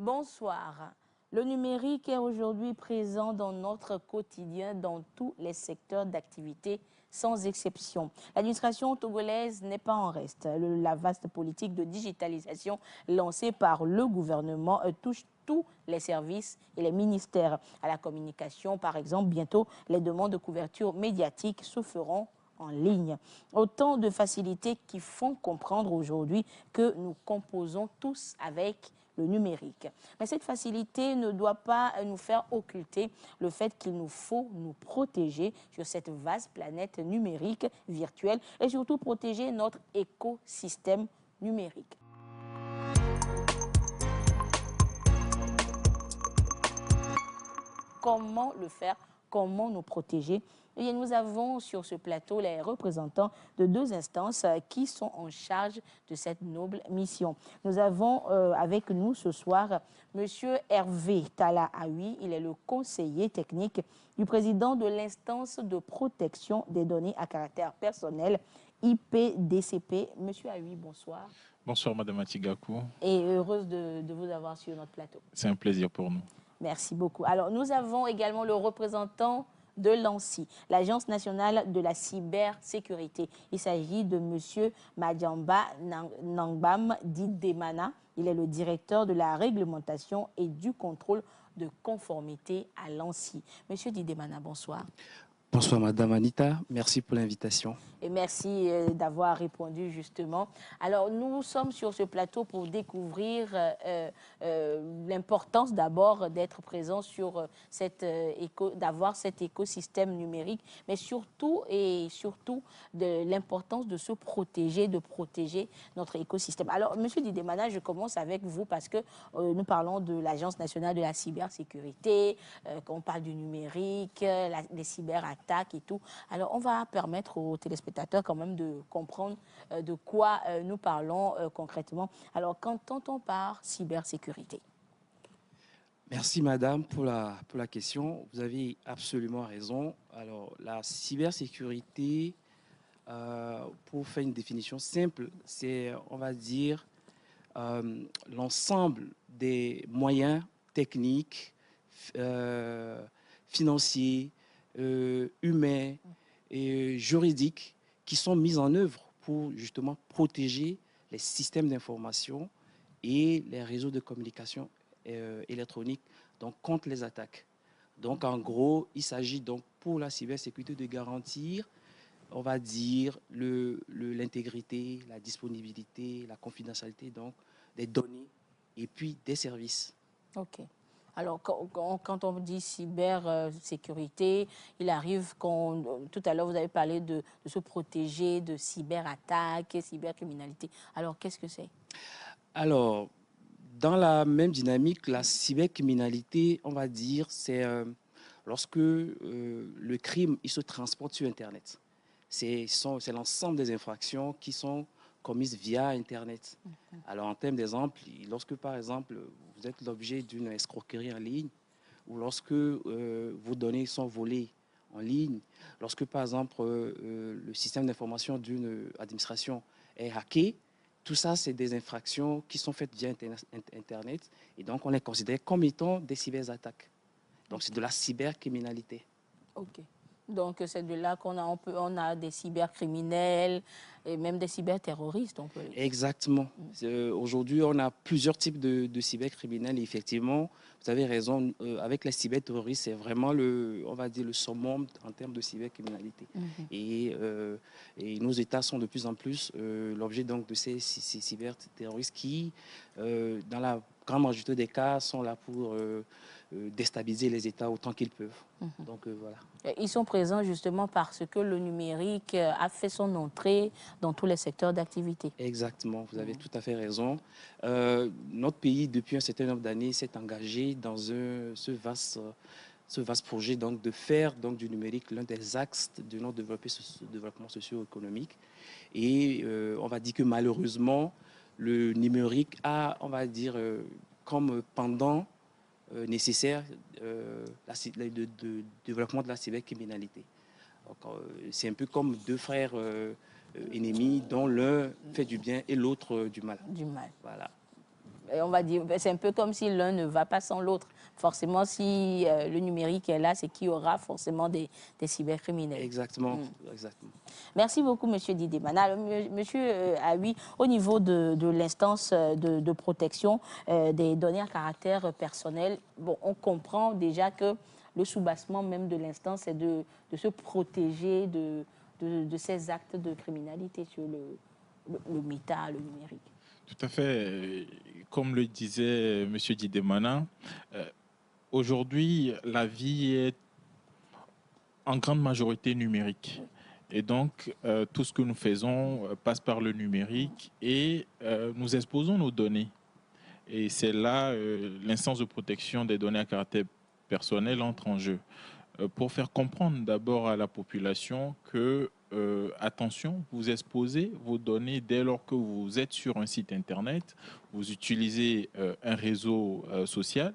Bonsoir. Le numérique est aujourd'hui présent dans notre quotidien, dans tous les secteurs d'activité, sans exception. L'administration togolaise n'est pas en reste. La vaste politique de digitalisation lancée par le gouvernement touche tous les services et les ministères. À la communication, par exemple, bientôt, les demandes de couverture médiatique se feront en ligne. Autant de facilités qui font comprendre aujourd'hui que nous composons tous avec le numérique. Mais cette facilité ne doit pas nous faire occulter le fait qu'il nous faut nous protéger sur cette vaste planète numérique virtuelle et surtout protéger notre écosystème numérique. Comment le faire? Comment nous protéger? Et nous avons sur ce plateau les représentants de deux instances qui sont en charge de cette noble mission. Nous avons avec nous ce soir M. Hervé Tala-Aoui. Il est le conseiller technique du président de l'instance de protection des données à caractère personnel, IPDCP. M. Aoui, bonsoir. Bonsoir, Madame Atigakou. Et heureuse de vous avoir sur notre plateau. C'est un plaisir pour nous. Merci beaucoup. Alors, nous avons également le représentant de l'ANSSI, l'Agence nationale de la cybersécurité. Il s'agit de M. Madjamba Nangbam Didemana. Il est le directeur de la réglementation et du contrôle de conformité à l'ANSSI. Monsieur Didemana, bonsoir. Bonsoir Madame Anita, merci pour l'invitation. Et merci d'avoir répondu justement. Alors nous sommes sur ce plateau pour découvrir l'importance d'abord d'être présent sur d'avoir cet écosystème numérique, mais surtout de l'importance de se protéger, de protéger notre écosystème. Alors Monsieur Didemana, je commence avec vous parce que nous parlons de l'Agence nationale de la cybersécurité, qu'on parle du numérique, les cyberattaques et tout. Alors, on va permettre aux téléspectateurs quand même de comprendre de quoi nous parlons concrètement. Alors, qu'entend-on par cybersécurité? Merci Madame pour la question. Vous avez absolument raison. Alors, la cybersécurité, pour faire une définition simple, c'est, on va dire, l'ensemble des moyens techniques, financiers, humains et juridiques qui sont mis en œuvre pour justement protéger les systèmes d'information et les réseaux de communication électronique donc contre les attaques. Donc en gros, il s'agit donc pour la cybersécurité de garantir, on va dire, l'intégrité, la disponibilité, la confidentialité donc des données et puis des services. Ok. Alors, quand on dit cybersécurité, il arrive tout à l'heure, vous avez parlé de se protéger de cyberattaques, cybercriminalité. Alors, qu'est-ce que c'est? Alors, dans la même dynamique, la cybercriminalité, on va dire, c'est lorsque le crime il se transporte sur Internet. C'est l'ensemble des infractions qui sont commises via Internet. Alors, en termes d'exemple, lorsque, par exemple, vous êtes l'objet d'une escroquerie en ligne, ou lorsque vos données sont volées en ligne, lorsque, par exemple, le système d'information d'une administration est hacké, tout ça, c'est des infractions qui sont faites via Internet, et donc on les considère comme étant des cyberattaques. Donc, c'est de la cybercriminalité. OK. Donc, c'est de là qu'on a, on a des cybercriminels et même des cyberterroristes, on peut les dire. Exactement. Aujourd'hui, on a plusieurs types de cybercriminels. Et effectivement, vous avez raison, avec les cyberterroristes, c'est vraiment on va dire, le summum en termes de cybercriminalité. Et nos États sont de plus en plus l'objet donc de ces cyberterroristes qui, dans la grande majorité des cas, sont là pour déstabiliser les États autant qu'ils peuvent. Donc voilà. Ils sont présents justement parce que le numérique a fait son entrée dans tous les secteurs d'activité. Exactement, vous avez tout à fait raison. Notre pays, depuis un certain nombre d'années, s'est engagé dans ce vaste projet donc, de faire donc, du numérique l'un des axes de notre développement socio-économique. Et on va dire que malheureusement, le numérique a, on va dire, comme pendant nécessaire le développement de la cybercriminalité. C'est un peu comme deux frères ennemis dont l'un fait du bien et l'autre du mal. Du mal. Voilà. on va dire, c'est un peu comme si l'un ne va pas sans l'autre. Forcément, si le numérique est là, c'est qu'il y aura forcément des cybercriminels. Exactement, exactement. Merci beaucoup, Monsieur Didemana. Alors, Monsieur Aoui, au niveau de l'instance de protection des données à caractère personnel, bon, on comprend déjà que le soubassement même de l'instance est de se protéger de ces actes de criminalité sur le méta, le numérique. Tout à fait. Comme le disait M. Didemana, aujourd'hui, la vie est en grande majorité numérique. Et donc, tout ce que nous faisons passe par le numérique et nous exposons nos données. Et c'est là l'instance de protection des données à caractère personnel entre en jeu. Pour faire comprendre d'abord à la population que, attention, vous exposez vos données dès lors que vous êtes sur un site Internet, vous utilisez un réseau social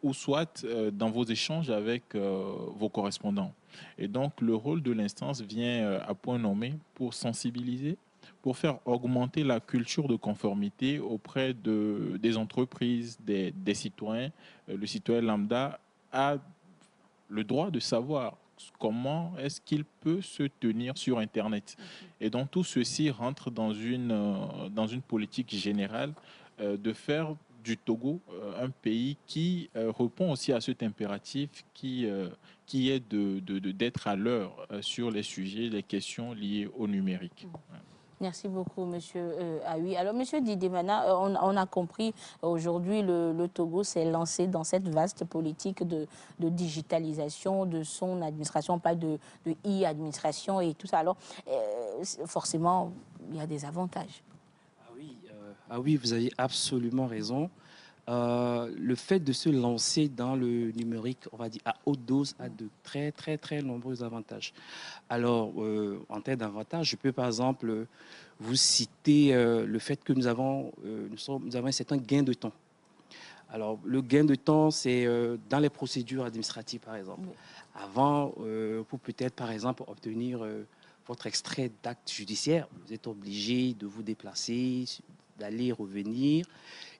ou soit dans vos échanges avec vos correspondants. Et donc, le rôle de l'instance vient à point nommé pour sensibiliser, pour faire augmenter la culture de conformité auprès des entreprises, des citoyens. Le citoyen lambda a le droit de savoir comment est-ce qu'il peut se tenir sur Internet. Et donc tout ceci rentre dans une politique générale de faire du Togo un pays qui répond aussi à cet impératif qui est d'être à l'heure sur les sujets, les questions liées au numérique. Merci beaucoup, Monsieur Aoui. Alors, Monsieur Didemana, on a compris aujourd'hui le Togo s'est lancé dans cette vaste politique de digitalisation de son administration. On parle de e-administration et tout ça. Alors, forcément, il y a des avantages. Ah oui, vous avez absolument raison. Le fait de se lancer dans le numérique, on va dire à haute dose, a de très, très, très nombreux avantages. Alors, en termes d'avantages, je peux par exemple vous citer le fait que nous avons un certain gain de temps. Alors, le gain de temps, c'est dans les procédures administratives, par exemple. Oui. Avant, pour peut-être, par exemple, obtenir votre extrait d'acte judiciaire, vous êtes obligé de vous déplacer, d'aller et revenir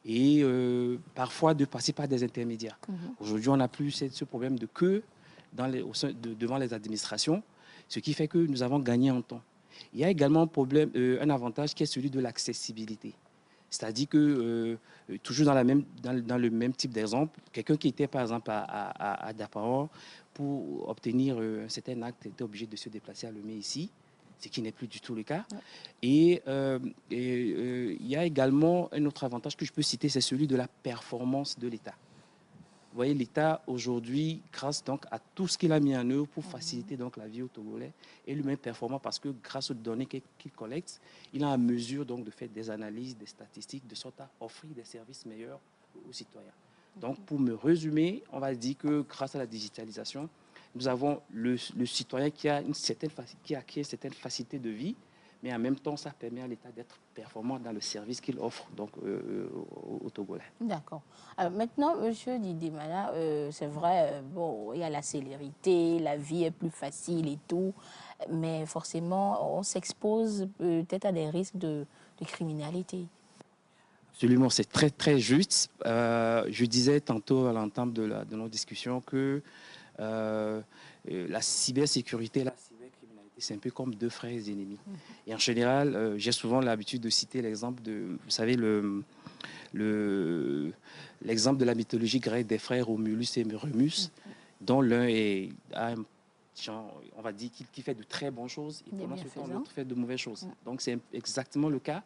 et parfois de passer par des intermédiaires. Aujourd'hui, on n'a plus ce problème de queue devant les administrations, ce qui fait que nous avons gagné en temps. Il y a également un avantage qui est celui de l'accessibilité. C'est-à-dire que, toujours dans le même type d'exemple, quelqu'un qui était par exemple à Daparan pour obtenir un certain acte était obligé de se déplacer à Lomé ici, ce qui n'est plus du tout le cas. Ouais. Et il y a également un autre avantage que je peux citer, c'est celui de la performance de l'État. Vous voyez, l'État aujourd'hui, grâce donc à tout ce qu'il a mis en œuvre pour faciliter donc la vie aux Togolais, est lui-même performant parce que grâce aux données qu'il collecte, il est en mesure donc de faire des analyses, des statistiques, de sorte à offrir des services meilleurs aux citoyens. Donc, pour me résumer, on va dire que grâce à la digitalisation, nous avons le citoyen qui a une certaine facilité de vie, mais en même temps, ça permet à l'État d'être performant dans le service qu'il offre donc, aux Togolais. D'accord. Alors maintenant, Monsieur Didemana, c'est vrai, bon, il y a la célérité, la vie est plus facile et tout, mais forcément, on s'expose peut-être à des risques de criminalité. Absolument, c'est très, très juste. Je disais tantôt à l'entame de notre discussion que la cybersécurité, la cybercriminalité, c'est un peu comme deux frères ennemis. Et en général, j'ai souvent l'habitude de citer l'exemple de, vous savez, l'exemple de la mythologie grecque des frères Romulus et Remus, dont l'un a un genre, on va dire qu'il fait de très bonnes choses et pendant ce temps, l'autre fait de mauvaises choses. Donc, c'est exactement le cas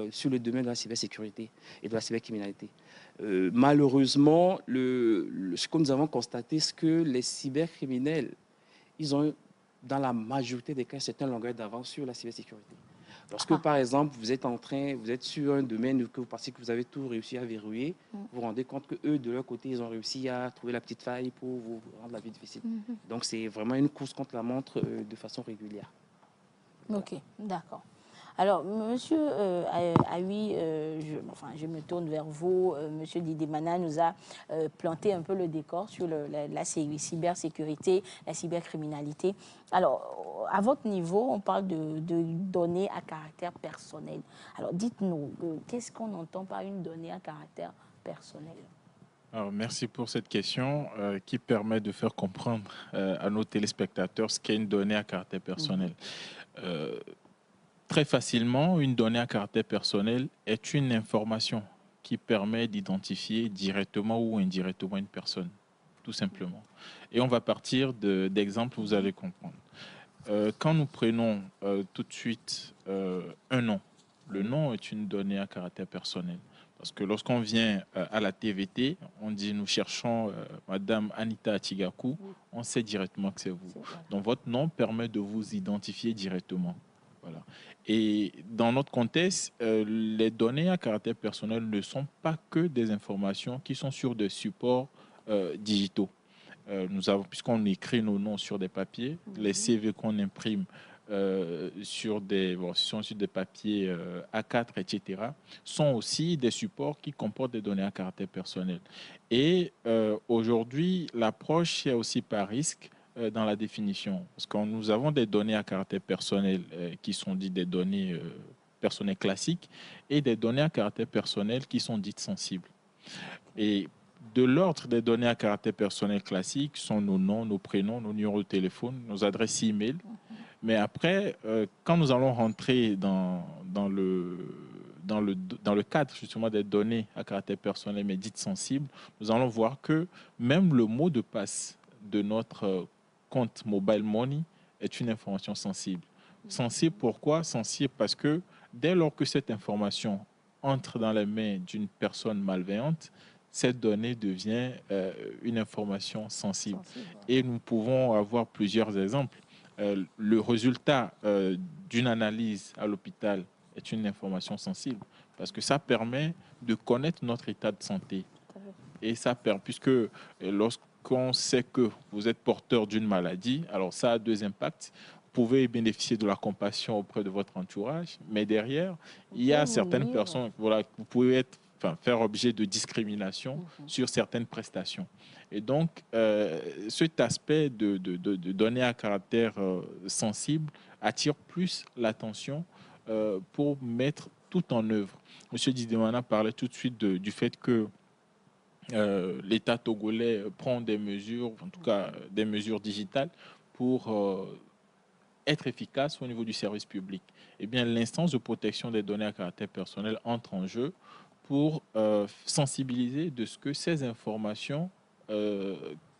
sur le domaine de la cybersécurité et de la cybercriminalité. Malheureusement, ce que nous avons constaté, c'est que les cybercriminels, ils ont, dans la majorité des cas, une certaine longueur d'avance sur la cybersécurité. Lorsque, par exemple, vous êtes sur un domaine que vous pensez que vous avez tout réussi à verrouiller, vous vous rendez compte qu'eux, de leur côté, ils ont réussi à trouver la petite faille pour vous rendre la vie difficile. Donc, c'est vraiment une course contre la montre de façon régulière. Ok, d'accord. Alors, monsieur Aoui, je me tourne vers vous. Monsieur Didimana nous a planté un peu le décor sur la cybersécurité, la cybercriminalité. Alors, à votre niveau, on parle de données à caractère personnel. Alors, dites-nous, qu'est-ce qu'on entend par une donnée à caractère personnel? Alors, merci pour cette question qui permet de faire comprendre à nos téléspectateurs ce qu'est une donnée à caractère personnel. Très facilement, une donnée à caractère personnel est une information qui permet d'identifier directement ou indirectement une personne, tout simplement. Et on va partir d'exemples, vous allez comprendre. Quand nous prenons tout de suite un nom, le nom est une donnée à caractère personnel. Parce que lorsqu'on vient à la TVT, on dit nous cherchons Madame Anita Atigaku, on sait directement que c'est vous. Donc votre nom permet de vous identifier directement. Voilà. Et dans notre contexte, les données à caractère personnel ne sont pas que des informations qui sont sur des supports digitaux. Nous avons, puisqu'on écrit nos noms sur des papiers, les CV qu'on imprime sur sont sur des papiers A4, etc., sont aussi des supports qui comportent des données à caractère personnel. Et aujourd'hui, l'approche est aussi par risque dans la définition, parce que nous avons des données à caractère personnel qui sont dites des données personnelles classiques et des données à caractère personnel qui sont dites sensibles. Et de l'ordre des données à caractère personnel classique sont nos noms, nos prénoms, nos numéros de téléphone, nos adresses e-mail. Mais après, quand nous allons rentrer dans le cadre justement des données à caractère personnel mais dites sensibles, nous allons voir que même le mot de passe de notre compte Mobile Money est une information sensible. Sensible pourquoi? Sensible parce que dès lors que cette information entre dans les mains d'une personne malveillante, cette donnée devient une information sensible. Et nous pouvons avoir plusieurs exemples. Le résultat d'une analyse à l'hôpital est une information sensible parce que ça permet de connaître notre état de santé. Et ça permet, puisque lorsqu'on sait que vous êtes porteur d'une maladie, alors ça a deux impacts. Vous pouvez bénéficier de la compassion auprès de votre entourage, mais derrière, il y a certaines personnes, voilà, vous pouvez faire objet de discrimination sur certaines prestations. Et donc, cet aspect de données à caractère sensible attire plus l'attention pour mettre tout en œuvre. Monsieur Didimana parlait tout de suite du fait que l'État togolais prend des mesures, en tout cas des mesures digitales, pour être efficace au niveau du service public. Eh bien, l'instance de protection des données à caractère personnel entre en jeu pour sensibiliser de ce que ces informations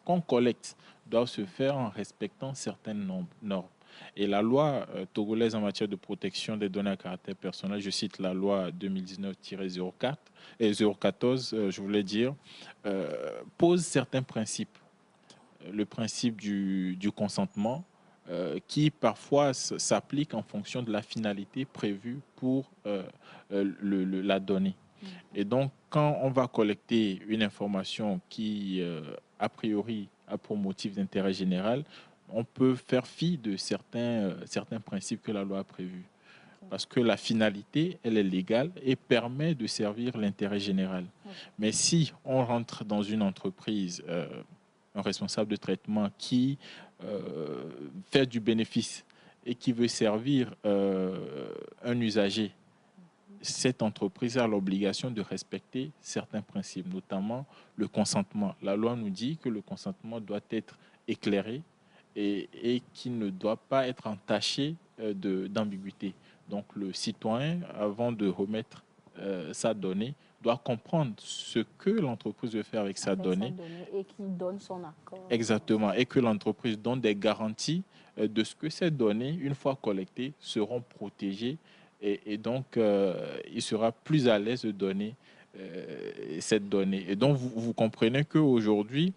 qu'on collecte doivent se faire en respectant certaines normes. Et la loi togolaise en matière de protection des données à caractère personnel, je cite la loi 2019-04 et 014, je voulais dire, pose certains principes. Le principe du consentement, qui parfois s'applique en fonction de la finalité prévue pour la donnée. Et donc, quand on va collecter une information qui, a priori, a pour motif d'intérêt général, on peut faire fi de certains principes que la loi a prévus. Parce que la finalité, elle est légale et permet de servir l'intérêt général. Mais si on rentre dans une entreprise, un responsable de traitement qui fait du bénéfice et qui veut servir un usager, cette entreprise a l'obligation de respecter certains principes, notamment le consentement. La loi nous dit que le consentement doit être éclairé et qu'il ne doit pas être entaché d'ambiguïté. Donc le citoyen, avant de remettre sa donnée, doit comprendre ce que l'entreprise veut faire avec sa donnée. Et qu'il donne son accord. Exactement. Et que l'entreprise donne des garanties de ce que ces données, une fois collectées, seront protégées. Et donc, il sera plus à l'aise de donner cette donnée. Et donc, vous comprenez qu'aujourd'hui,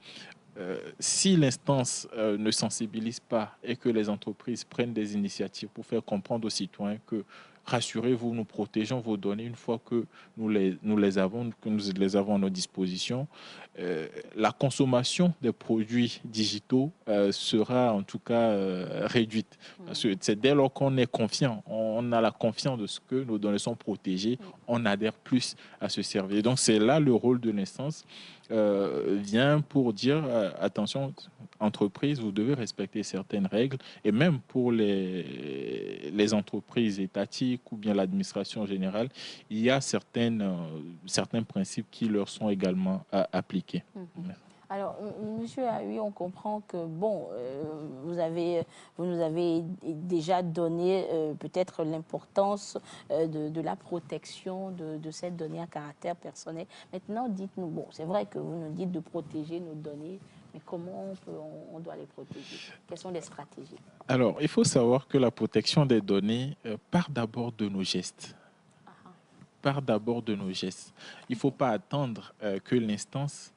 si l'instance ne sensibilise pas et que les entreprises prennent des initiatives pour faire comprendre aux citoyens que rassurez-vous, nous protégeons vos données une fois que nous les avons à notre disposition. La consommation des produits digitaux sera en tout cas réduite. Parce que c'est dès lors qu'on est confiant, on a la confiance de ce que nos données sont protégées, on adhère plus à ce service. Donc c'est là le rôle de l'instance vient pour dire attention, entreprise, vous devez respecter certaines règles, et même pour les entreprises étatiques ou bien l'administration générale, il y a certains principes qui leur sont également appliqués. Alors, Monsieur Aoui, on comprend que, bon, vous nous avez déjà donné peut-être l'importance de la protection de cette donnée à caractère personnel. Maintenant, dites-nous, bon, c'est vrai que vous nous dites de protéger nos données, mais comment on doit les protéger? Quelles sont les stratégies? Alors, il faut savoir que la protection des données part d'abord de nos gestes. Part d'abord de nos gestes. Il ne faut pas attendre que l'instance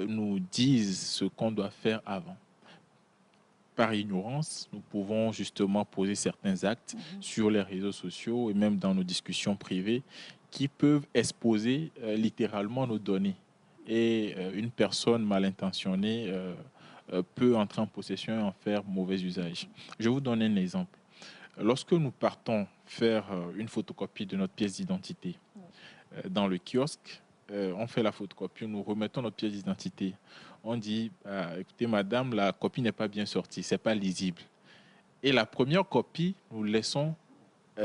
nous dise ce qu'on doit faire avant. Par ignorance, nous pouvons justement poser certains actes sur les réseaux sociaux et même dans nos discussions privées qui peuvent exposer littéralement nos données. Et une personne mal intentionnée peut entrer en possession et en faire mauvais usage. Je vais vous donner un exemple. Lorsque nous partons faire une photocopie de notre pièce d'identité dans le kiosque, on fait la photocopie, nous remettons notre pièce d'identité. On dit, écoutez madame, la copie n'est pas bien sortie, c'est pas lisible. Et la première copie, nous laissons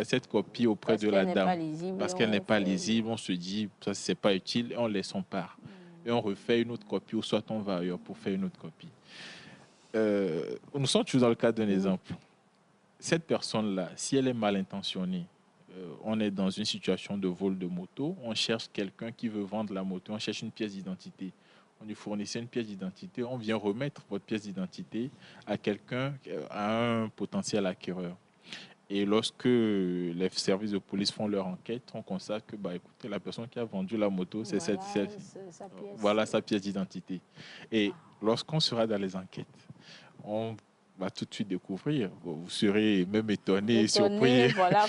cette copie auprès de la dame. Parce qu'elle n'est pas lisible, on se dit, ça c'est pas utile, et on laisse son part. Et on refait une autre copie, ou soit on va ailleurs pour faire une autre copie. Nous sommes toujours dans le cadre d'un exemple. Cette personne-là, si elle est mal intentionnée, on est dans une situation de vol de moto, on cherche quelqu'un qui veut vendre la moto, on cherche une pièce d'identité. On lui fournissait une pièce d'identité, on vient remettre votre pièce d'identité à quelqu'un, à un potentiel acquéreur. Et lorsque les services de police font leur enquête, on constate que, écoutez, la personne qui a vendu la moto, c'est sa pièce d'identité. Et lorsqu'on sera dans les enquêtes, on va tout de suite découvrir. Vous serez même étonné et surpris. Voilà,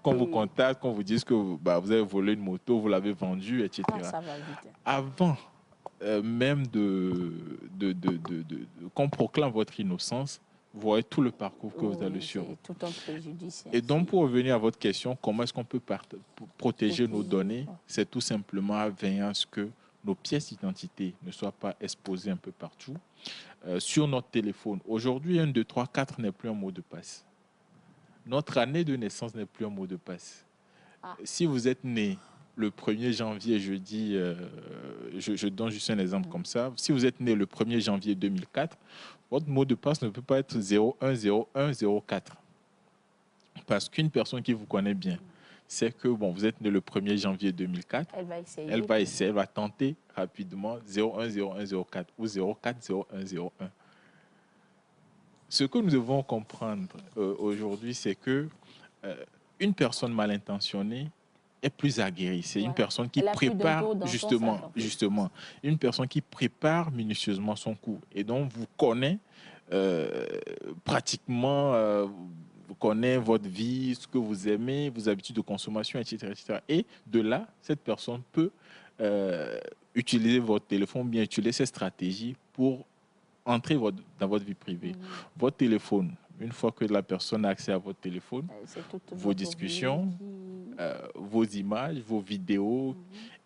qu'on vous contacte, qu'on vous dise que vous avez volé une moto, vous l'avez vendue, etc. Ça va vite. Avant même qu'on proclame votre innocence, vous voyez tout le parcours que vous allez suivre. C'est tout un préjudice. Et donc, pour revenir à votre question, comment est-ce qu'on peut protéger nos données? C'est tout simplement en veillant à ce que nos pièces d'identité ne soient pas exposées un peu partout. Sur notre téléphone, aujourd'hui, 1, 2, 3, 4 n'est plus un mot de passe. Notre année de naissance n'est plus un mot de passe. Si vous êtes né le 1er janvier, je donne juste un exemple comme ça. Si vous êtes né le 1er janvier 2004, votre mot de passe ne peut pas être 010104. Parce qu'une personne qui vous connaît bien, c'est que vous êtes né le 1er janvier 2004. Elle va tenter rapidement 010104 ou 040101. Ce que nous devons comprendre aujourd'hui, c'est que une personne mal intentionnée est plus aguerrie. C'est une personne qui prépare justement, une personne qui prépare minutieusement son coup et donc vous connaît pratiquement. Vous connaissez votre vie, ce que vous aimez, vos habitudes de consommation, etc., etc. Et de là, cette personne peut utiliser votre téléphone, bien utiliser ces stratégies pour entrer dans votre vie privée. Votre téléphone, une fois que la personne a accès à votre téléphone, vos discussions, vos images, vos vidéos,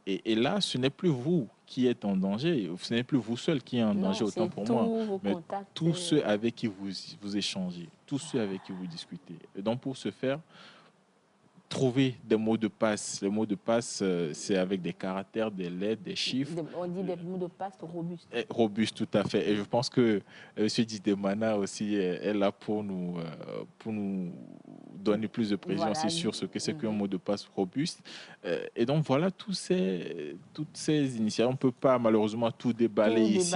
et là, ce n'est plus vous qui êtes en danger, ce n'est plus vous seul qui est en danger, autant pour moi, mais tous ceux avec qui vous échangez, tous ceux avec qui vous discutez. Et donc, pour ce faire, trouver des mots de passe. Les mots de passe, c'est avec des caractères, des lettres, des chiffres. On dit des mots de passe robustes. Robustes, tout à fait. Et je pense que M. Didemana aussi est là pour nous donner plus de précision sur ce que c'est qu'un mot de passe robuste. Et donc, voilà toutes ces initiatives. On ne peut pas malheureusement tout déballer ici,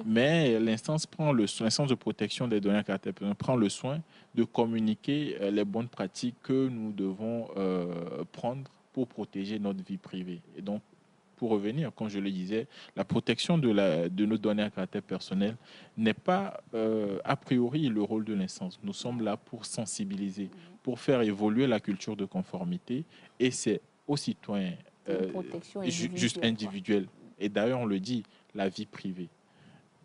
mais l'instance l'instance de protection des données à caractère personnel prend le soin de communiquer les bonnes pratiques que nous devons prendre pour protéger notre vie privée. Et donc, pour revenir, comme je le disais, la protection de nos données à caractère personnel n'est pas a priori le rôle de l'instance. Nous sommes là pour sensibiliser, pour faire évoluer la culture de conformité, et c'est aux citoyens Une protection juste individuelle, quoi. individuelle. Et d'ailleurs, on le dit, la vie privée.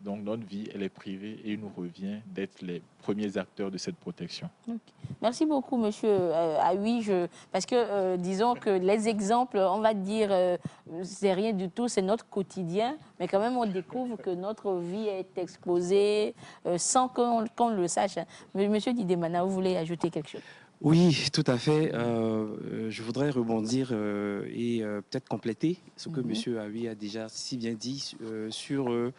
Donc notre vie, elle est privée et il nous revient d'être les premiers acteurs de cette protection. Ok. Merci beaucoup, monsieur Aoui. Parce que, disons que les exemples, on va dire, c'est rien du tout, c'est notre quotidien, mais quand même, on découvre que notre vie est exposée sans qu'on le sache. Mais, monsieur Didemana, vous voulez ajouter quelque chose? Oui, tout à fait. Je voudrais rebondir et peut-être compléter ce que M. Aoui a déjà si bien dit sur,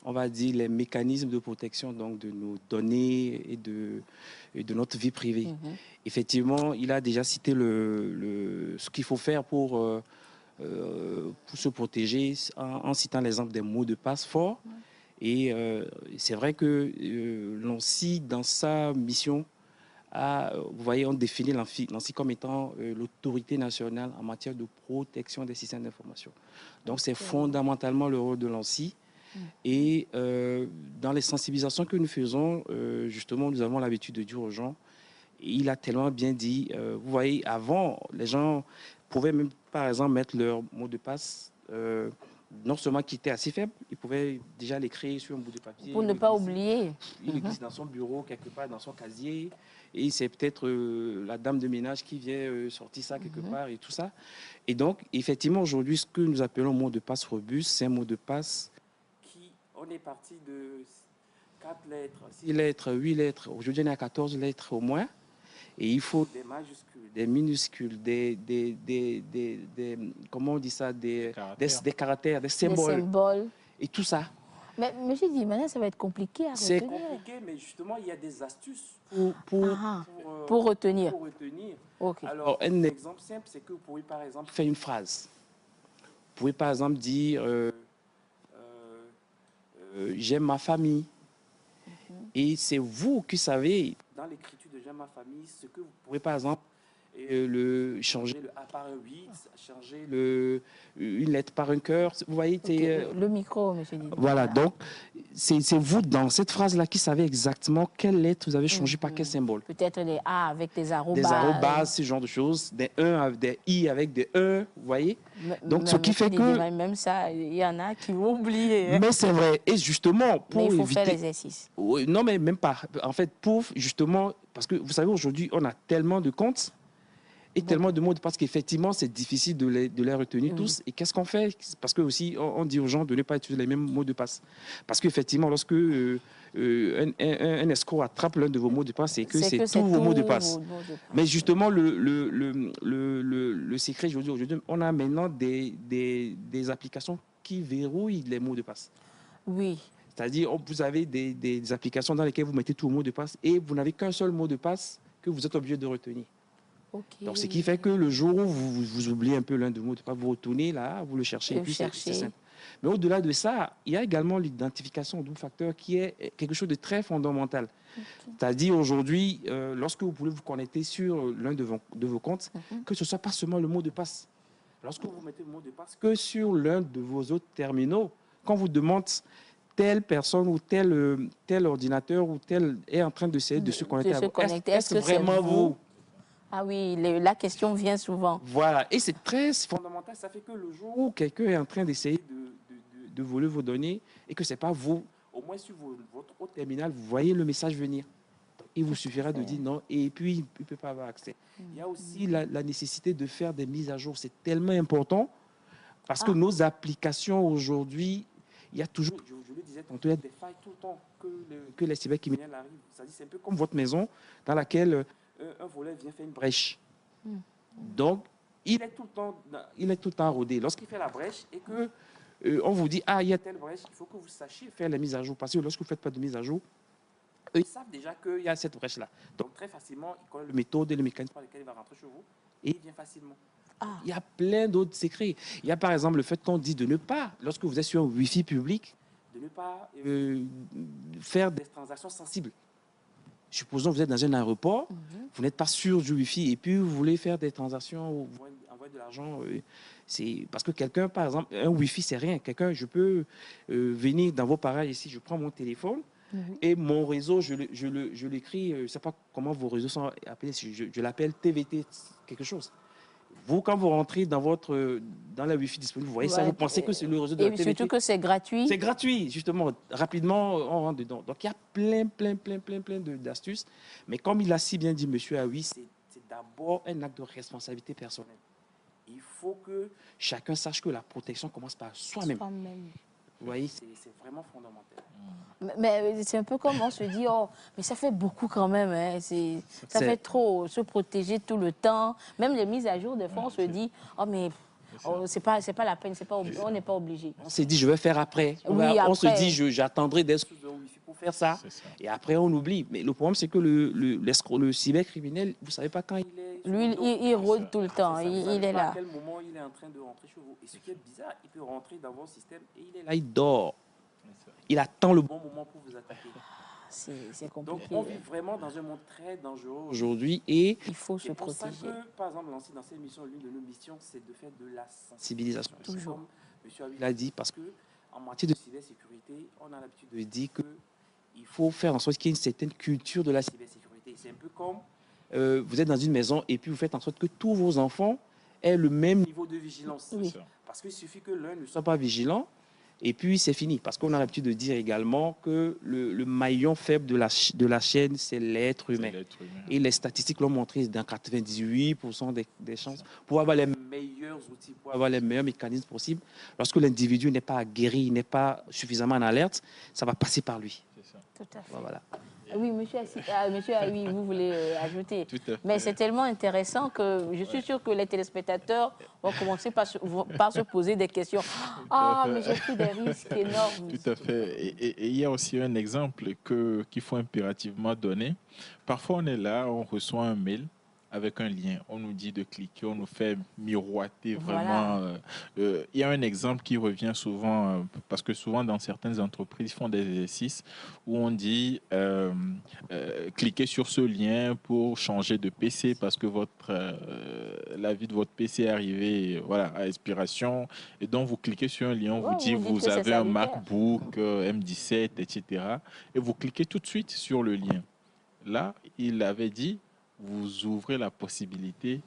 on va dire, les mécanismes de protection donc, de nos données et de notre vie privée. Effectivement, il a déjà cité ce qu'il faut faire pour se protéger en citant l'exemple des mots de passe forts. Et c'est vrai que l'ANSSI, dans sa mission, vous voyez, on définit l'ANSSI comme étant l'autorité nationale en matière de protection des systèmes d'information. Donc, c'est fondamentalement le rôle de l'ANSSI. Et dans les sensibilisations que nous faisons, justement, nous avons l'habitude de dire aux gens, il a tellement bien dit, vous voyez, avant, les gens pouvaient même, par exemple, mettre leur mot de passe, non seulement qui était assez faible, ils pouvaient déjà l'écrire sur un bout de papier. Pour ne pas oublier. Il existe dans son bureau, quelque part, dans son casier. Et c'est peut-être la dame de ménage qui vient sortir ça quelque part et tout ça. Et donc, effectivement, aujourd'hui, ce que nous appelons mot de passe robuste, c'est un mot de passe qui, on est parti de 4 lettres, 6 lettres, 8 lettres. Aujourd'hui, on est à 14 lettres au moins. Et il faut des majuscules, des minuscules, comment on dit ça, des caractères, des symboles. Et tout ça. Mais M. Didemana, ça va être compliqué à retenir. C'est compliqué, mais justement, il y a des astuces pour retenir. Okay. Alors, un exemple simple, c'est que vous pouvez, par exemple, faire une phrase. Vous pouvez, par exemple, dire j'aime ma famille. Et c'est vous qui savez, dans l'écriture de j'aime ma famille, ce que vous pouvez, par exemple, changer le A par un 8, changer une lettre par un cœur. Vous voyez, le micro, monsieur Didemana. Voilà, donc c'est vous, dans cette phrase-là, qui savez exactement quelle lettre vous avez changé par quel symbole. Peut-être les A avec des arrobas. Des arrobas, ce genre de choses. Des 1 avec des I avec des E, vous voyez. Donc, ce qui fait que... Même ça, il y en a qui vont oublier. Mais c'est vrai. Et justement, pour éviter... Mais il faut faire l'exercice. Non, mais même pas. En fait, pour justement... Parce que, vous savez, aujourd'hui, on a tellement de comptes et tellement de mots de passe qu'effectivement, c'est difficile de les retenir tous. Et qu'est-ce qu'on fait? Parce que aussi, on dit aux gens de ne pas utiliser les mêmes mots de passe. Parce qu'effectivement, lorsque un escroc attrape l'un de vos mots de passe, c'est que c'est tous vos mots de passe. Mais justement, le secret, je veux dire, aujourd'hui, on a maintenant des applications qui verrouillent les mots de passe. Oui. C'est-à-dire, vous avez des applications dans lesquelles vous mettez tous vos mots de passe et vous n'avez qu'un seul mot de passe que vous êtes obligé de retenir. Okay. Donc, ce qui fait que le jour où vous oubliez un peu l'un de vos mots de passe, vous retournez là, vous le cherchez et puis c'est simple. Mais au-delà de ça, il y a également l'identification au double facteur qui est quelque chose de très fondamental. Okay. C'est-à-dire aujourd'hui, lorsque vous voulez vous connecter sur l'un de vos comptes, que ce ne soit pas seulement le mot de passe. Lorsque vous mettez le mot de passe que sur l'un de vos autres terminaux, quand vous demande telle personne ou tel ordinateur ou tel est en train de se connecter à vous, est-ce vraiment vous? Ah oui, la question vient souvent. Voilà, et c'est très fondamental. Ça fait que le jour où quelqu'un est en train d'essayer de voler vos données et que ce n'est pas vous, au moins sur votre autre terminal, vous voyez le message venir. Il vous suffira de dire non et puis il ne peut pas avoir accès. Il y a aussi la nécessité de faire des mises à jour. C'est tellement important parce que nos applications aujourd'hui, il y a toujours, je le disais tantôt, il y a des failles tout le temps que les cybercriminels arrivent. C'est un peu comme votre maison dans laquelle un voleur vient faire une brèche. Donc, il est tout le temps rodé. Lorsqu'il fait la brèche et que on vous dit, ah, il y a telle brèche, il faut que vous sachiez faire les mises à jour. Parce que lorsque vous ne faites pas de mise à jour, eux, ils savent déjà qu'il y a cette brèche-là. Donc, très facilement, ils connaissent le méthode et le mécanisme par lequel il va rentrer chez vous et il vient facilement. Il y a plein d'autres secrets. Il y a par exemple le fait qu'on dit de ne pas, lorsque vous êtes sur un Wi-Fi public, de ne pas faire des transactions sensibles. Supposons que vous êtes dans un aéroport, vous n'êtes pas sûr du Wi-Fi et puis vous voulez faire des transactions envoyer de l'argent, c'est parce que quelqu'un, par exemple, un Wi-Fi, c'est rien. Quelqu'un, je peux venir dans vos parages ici, je prends mon téléphone et mon réseau, je l'écris, je ne sais pas comment vos réseaux sont appelés, je l'appelle TVT, quelque chose. Vous, quand vous rentrez dans la Wi-Fi disponible, vous voyez ça, vous pensez que c'est le réseau de la Et TVT. surtout que c'est gratuit. C'est gratuit, justement. Rapidement, on rentre dedans. Donc, il y a plein d'astuces. Mais comme il a si bien dit, monsieur Aoui, c'est d'abord un acte de responsabilité personnelle. Il faut que chacun sache que la protection commence par soi-même. Vous voyez, c'est vraiment fondamental. Mais c'est un peu comme on se dit, oh, mais ça fait beaucoup quand même. Hein. Ça fait trop, se protéger tout le temps. Même les mises à jour, des fois, on se dit, oh, mais c'est pas la peine, on n'est pas obligé. On s'est dit, je vais faire après. On se dit, j'attendrai des sous de Wi-Fi pour faire ça. Et après, on oublie. Mais le problème, c'est que le cybercriminel, vous ne savez pas quand il est. Lui, il rôde tout le temps. Il est là. À quel moment il est en train de rentrer chez vous. Et ce qui est bizarre, il peut rentrer dans votre système et il est là, il dort. Il attend le bon moment pour vous attaquer. C'est compliqué. Donc, on vit vraiment dans un monde très dangereux aujourd'hui et il faut se protéger. Ça que, par exemple, dans cette émission, l'une de nos missions, c'est de faire de la sensibilisation. Toujours. Comme M. Aoui l'a dit, parce qu'en matière de cybersécurité, on a l'habitude de dire qu'il faut faire en sorte qu'il y ait une certaine culture de la cybersécurité. C'est un peu comme vous êtes dans une maison et puis vous faites en sorte que tous vos enfants aient le même niveau de vigilance. Oui. Parce qu'il suffit que l'un ne soit pas vigilant et puis c'est fini. Parce qu'on a l'habitude de dire également que le maillon faible de la chaîne, c'est l'être humain. Et les statistiques l'ont montré dans 98% des chances pour avoir les meilleurs outils, pour avoir les meilleurs mécanismes possibles. Lorsque l'individu n'est pas guéri, n'est pas suffisamment en alerte, ça va passer par lui. C'est ça. Tout à fait. Voilà. Oui, monsieur Aoui, vous voulez ajouter. Tout à fait. Mais c'est tellement intéressant que je suis sûre que les téléspectateurs vont commencer par se poser des questions. Ah, mais j'ai pris des risques énormes. Tout à fait. Et il y a aussi un exemple qu'il faut impérativement donner. Parfois, on est là, on reçoit un mail avec un lien. On nous dit de cliquer, on nous fait miroiter vraiment. Voilà. Il y a un exemple qui revient souvent, parce que souvent dans certaines entreprises, ils font des exercices où on dit cliquez sur ce lien pour changer de PC parce que la vie de votre PC est arrivée à expiration. Et donc, vous cliquez sur un lien, on vous dit vous avez un MacBook M17, etc. Et vous cliquez tout de suite sur le lien. Là, il avait dit vous ouvrez la possibilité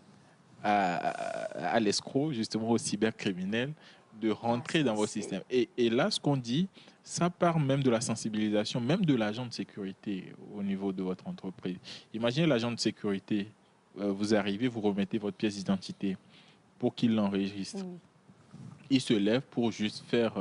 à l'escroc, justement au cybercriminel, de rentrer dans votre système. Et là, ce qu'on dit, ça part même de la sensibilisation, même de l'agent de sécurité au niveau de votre entreprise. Imaginez l'agent de sécurité, vous arrivez, vous remettez votre pièce d'identité pour qu'il l'enregistre. Il se lève pour juste faire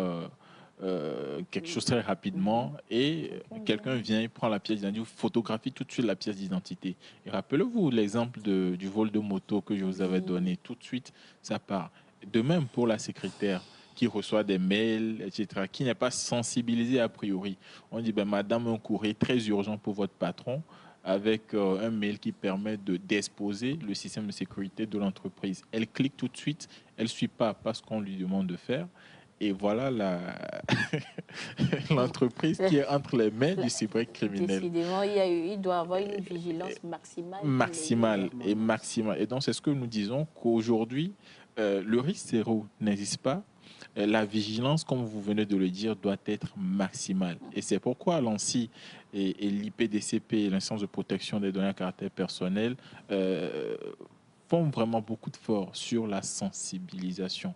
quelque chose très rapidement et quelqu'un vient, il prend la pièce d'identité, photographie tout de suite la pièce d'identité. Et rappelez-vous l'exemple du vol de moto que je vous avais donné, tout de suite ça part. De même pour la secrétaire qui reçoit des mails, etc., qui n'est pas sensibilisée a priori. On dit, madame, un courrier très urgent pour votre patron, avec un mail qui permet d'exposer le système de sécurité de l'entreprise. Elle clique tout de suite, elle ne suit pas ce qu'on lui demande de faire. Et voilà l'entreprise qui est entre les mains du cybercriminel. Décidément, il doit avoir une vigilance maximale. Maximale. Et donc, c'est ce que nous disons qu'aujourd'hui, le risque zéro n'existe pas. La vigilance, comme vous venez de le dire, doit être maximale. Et c'est pourquoi l'ANSSI et l'IPDCP, l'instance de protection des données à caractère personnel, font vraiment beaucoup d'efforts sur la sensibilisation.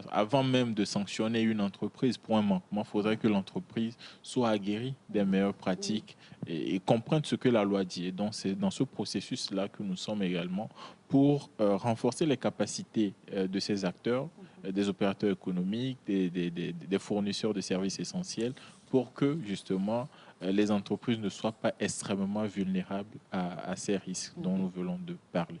Avant même de sanctionner une entreprise pour un manquement, il faudrait que l'entreprise soit aguerrie des meilleures pratiques et comprenne ce que la loi dit. Et donc, c'est dans ce processus-là que nous sommes également pour renforcer les capacités de ces acteurs, des opérateurs économiques, des fournisseurs de services essentiels, pour que, justement, les entreprises ne soient pas extrêmement vulnérables à ces risques dont nous venons de parler.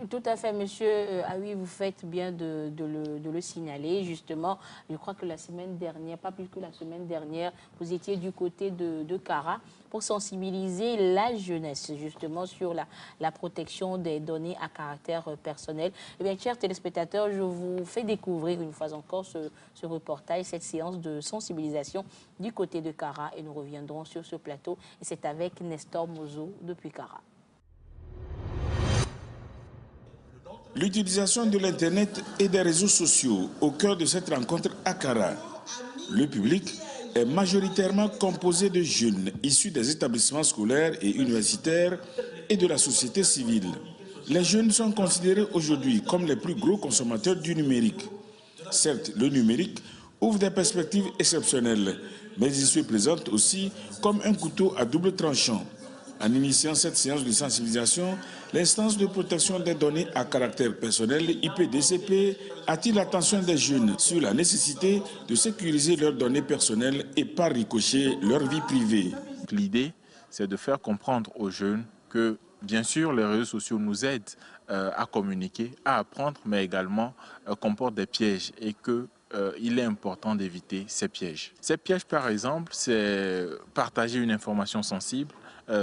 Tout à fait, monsieur Aoui, vous faites bien de le signaler. Justement, je crois que la semaine dernière, pas plus que la semaine dernière, vous étiez du côté de Kara pour sensibiliser la jeunesse, justement, sur la protection des données à caractère personnel. Eh bien, chers téléspectateurs, je vous fais découvrir une fois encore ce reportage, cette séance de sensibilisation du côté de Kara. Et nous reviendrons sur ce plateau. Et c'est avec Nestor Mozo depuis Kara. L'utilisation de l'Internet et des réseaux sociaux au cœur de cette rencontre à Kara. Le public est majoritairement composé de jeunes issus des établissements scolaires et universitaires et de la société civile. Les jeunes sont considérés aujourd'hui comme les plus gros consommateurs du numérique. Certes, le numérique ouvre des perspectives exceptionnelles, mais il se présente aussi comme un couteau à double tranchant. En initiant cette séance de sensibilisation, l'instance de protection des données à caractère personnel, IPDCP, attire l'attention des jeunes sur la nécessité de sécuriser leurs données personnelles et par ricochet leur vie privée. L'idée, c'est de faire comprendre aux jeunes que, bien sûr, les réseaux sociaux nous aident à communiquer, à apprendre, mais également comportent des pièges et que il est important d'éviter ces pièges. Ces pièges, par exemple, c'est partager une information sensible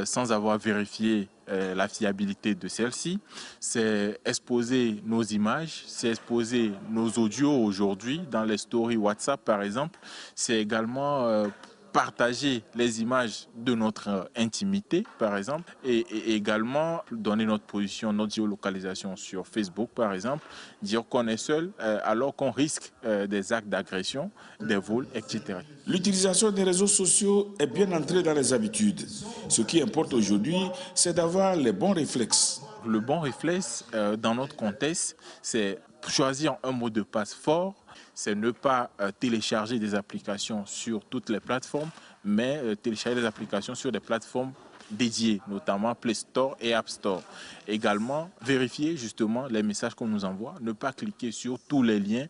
sans avoir vérifié la fiabilité de celle-ci. C'est exposer nos images, c'est exposer nos audios aujourd'hui dans les stories WhatsApp, par exemple. C'est également partager les images de notre intimité, par exemple, et également donner notre position, notre géolocalisation sur Facebook, par exemple, dire qu'on est seul alors qu'on risque des actes d'agression, des vols, etc. L'utilisation des réseaux sociaux est bien entrée dans les habitudes. Ce qui importe aujourd'hui, c'est d'avoir les bons réflexes. Le bon réflexe dans notre contexte, c'est choisir un mot de passe fort, c'est ne pas télécharger des applications sur toutes les plateformes, mais télécharger des applications sur des plateformes dédiées, notamment Play Store et App Store. Également, vérifier justement les messages qu'on nous envoie, ne pas cliquer sur tous les liens.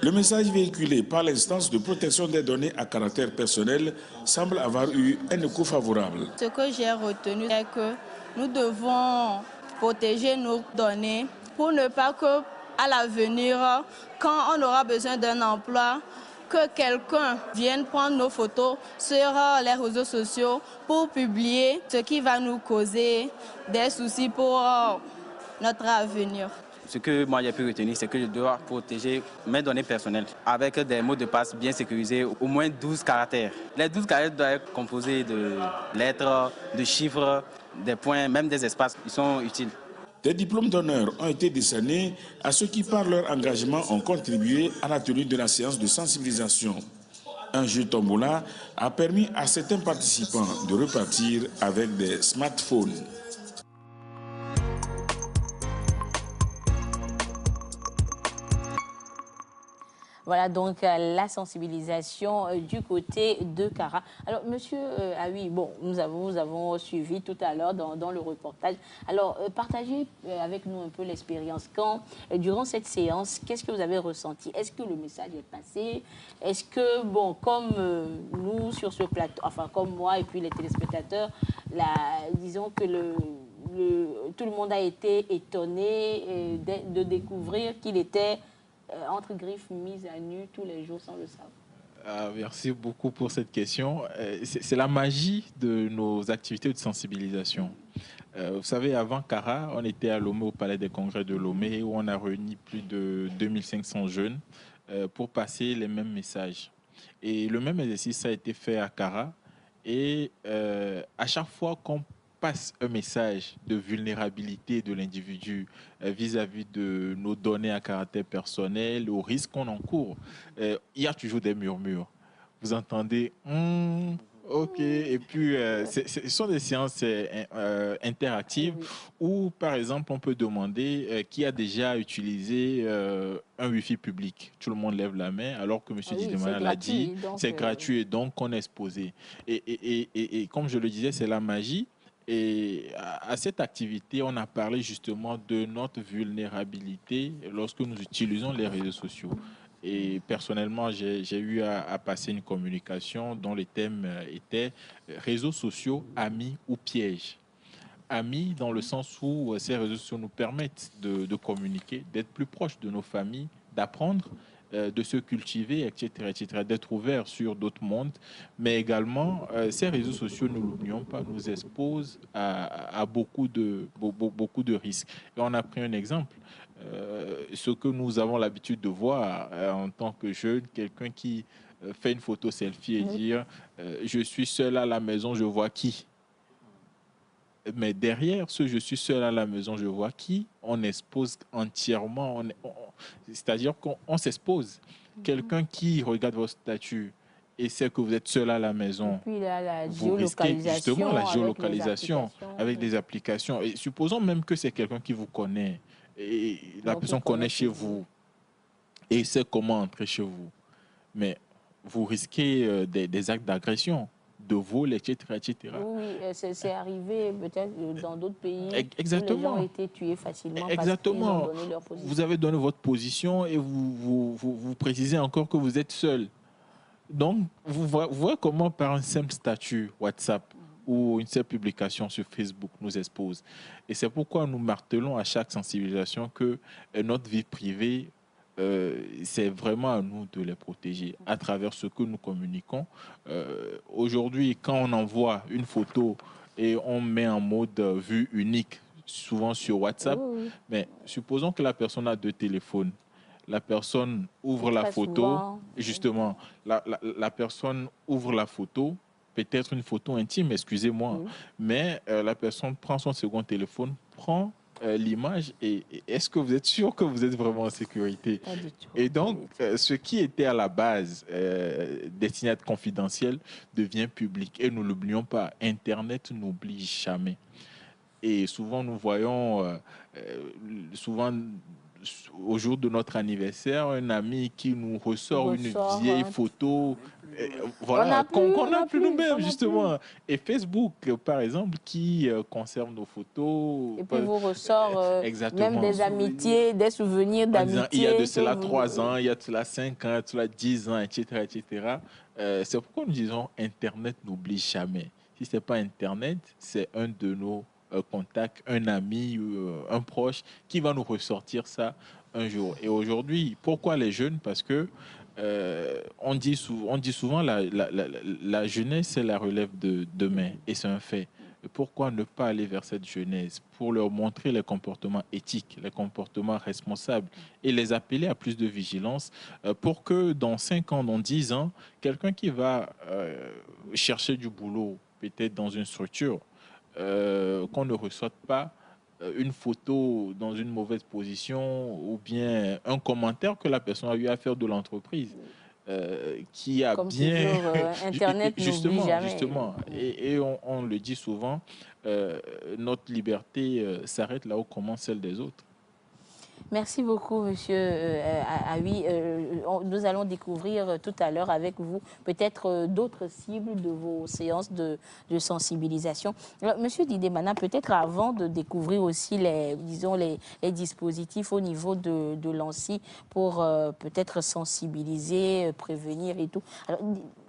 Le message véhiculé par l'instance de protection des données à caractère personnel semble avoir eu un écho favorable. Ce que j'ai retenu, c'est que nous devons protéger nos données pour ne pas que, à l'avenir, quand on aura besoin d'un emploi, que quelqu'un vienne prendre nos photos sur les réseaux sociaux pour publier, ce qui va nous causer des soucis pour notre avenir. Ce que moi j'ai pu retenir, c'est que je dois protéger mes données personnelles avec des mots de passe bien sécurisés, au moins 12 caractères. Les 12 caractères doivent être composés de lettres, de chiffres, des points, même des espaces. Ils sont utiles. Des diplômes d'honneur ont été décernés à ceux qui, par leur engagement, ont contribué à la tenue de la séance de sensibilisation. Un jeu tombola a permis à certains participants de repartir avec des smartphones. Voilà donc la sensibilisation du côté de Kara. Alors, monsieur oui, bon, nous avons suivi tout à l'heure dans le reportage. Alors, partagez avec nous un peu l'expérience. Durant cette séance, qu'est-ce que vous avez ressenti? Est-ce que le message est passé? Est-ce que, bon, comme nous sur ce plateau, enfin, comme moi et puis les téléspectateurs, disons que tout le monde a été étonné de découvrir qu'il était entre griffes mises à nu tous les jours sans le savoir. Merci beaucoup pour cette question. C'est la magie de nos activités de sensibilisation. Vous savez, avant Kara, on était à Lomé, au Palais des Congrès de Lomé, où on a réuni plus de 2500 jeunes pour passer les mêmes messages. Et le même exercice a été fait à Kara. Et à chaque fois qu'on passe un message de vulnérabilité de l'individu vis-à-vis de nos données à caractère personnel, au risque qu'on encourt, il y a toujours des murmures. Vous entendez OK. Et puis, ce sont des séances interactives où, par exemple, on peut demander qui a déjà utilisé un Wi-Fi public. Tout le monde lève la main, alors que M. Didemana l'a dit, c'est gratuit, donc on est exposé. Et comme je le disais, c'est la magie. Et à cette activité, on a parlé justement de notre vulnérabilité lorsque nous utilisons les réseaux sociaux. Et personnellement, j'ai eu à passer une communication dont le thème était réseaux sociaux, amis ou pièges. Amis dans le sens où ces réseaux sociaux nous permettent de communiquer, d'être plus proches de nos familles, d'apprendre, de se cultiver, etc., d'être ouvert sur d'autres mondes. Mais également, ces réseaux sociaux, ne l'oublions pas, nous exposent à beaucoup de risques. Et on a pris un exemple. Ce que nous avons l'habitude de voir en tant que jeune, quelqu'un qui fait une photo selfie et dire je suis seul à la maison, je vois qui. Mais derrière ce « je suis seul à la maison, je vois qui », on expose entièrement. C'est-à-dire qu'on s'expose. Quelqu'un qui regarde votre statut et sait que vous êtes seul à la Et maison, puis là, la vous risquez justement la géolocalisation avec les applications. Et supposons même que c'est quelqu'un qui vous connaît et la Donc, il personne connaît connaît chez tout. vous et sait comment entrer chez vous. Mais vous risquez des actes d'agression, de vol, etc., etc. Oui, c'est arrivé peut-être dans d'autres pays où les gens Exactement. ont été tués facilement parce qu'ils ont Exactement. donné leur position. Vous avez donné votre position et vous précisez encore que vous êtes seul. Donc, vous voyez comment par un simple statut WhatsApp ou une simple publication sur Facebook nous expose. Et c'est pourquoi nous martelons à chaque sensibilisation que notre vie privée, c'est vraiment à nous de les protéger à travers ce que nous communiquons. Aujourd'hui, quand on envoie une photo et on met en mode vue unique, souvent sur WhatsApp, Oui, oui. mais supposons que la personne a 2 téléphones. La personne ouvre la Très photo, souvent. justement, la personne ouvre la photo, peut-être une photo intime, excusez-moi, mais la personne prend son second téléphone, prend l'image et est-ce que vous êtes sûr que vous êtes vraiment en sécurité? Pas du tout. Et donc, ce qui était à la base destiné à être confidentiel devient public. Et nous ne l'oublions pas, Internet n'oublie jamais. Et souvent, nous voyons, souvent, au jour de notre anniversaire, un ami qui nous ressort une vieille photo voilà, qu'on n'a plus nous-mêmes, justement. Et Facebook, par exemple, qui conserve nos photos. Et puis vous ressort exactement. même des amitiés, des souvenirs d'amitié. Il y a de cela 3 ans, il y a de cela 5 ans, il y a de cela 10 ans, etc. etc. C'est pourquoi nous disons Internet n'oublie jamais. Si ce n'est pas Internet, c'est un de nos contacts, un ami, un proche qui va nous ressortir ça un jour. Et aujourd'hui, pourquoi les jeunes? Parce que on dit souvent la jeunesse, c'est la relève de demain. Et c'est un fait. Pourquoi ne pas aller vers cette jeunesse pour leur montrer les comportements éthiques, les comportements responsables et les appeler à plus de vigilance pour que dans 5 ans, dans 10 ans, quelqu'un qui va chercher du boulot, peut-être dans une structure, qu'on ne reçoive pas une photo dans une mauvaise position ou bien un commentaire que la personne a eu à faire de l'entreprise qui a comme bien... toujours, Internet n'oublie jamais. Justement, et on le dit souvent, notre liberté s'arrête là où commence celle des autres. Merci beaucoup, monsieur Awi. Nous allons découvrir tout à l'heure avec vous peut-être d'autres cibles de vos séances de sensibilisation. Alors, monsieur Didemana, peut-être avant de découvrir aussi les dispositifs au niveau de l'ANSSI pour peut-être sensibiliser, prévenir et tout. Alors,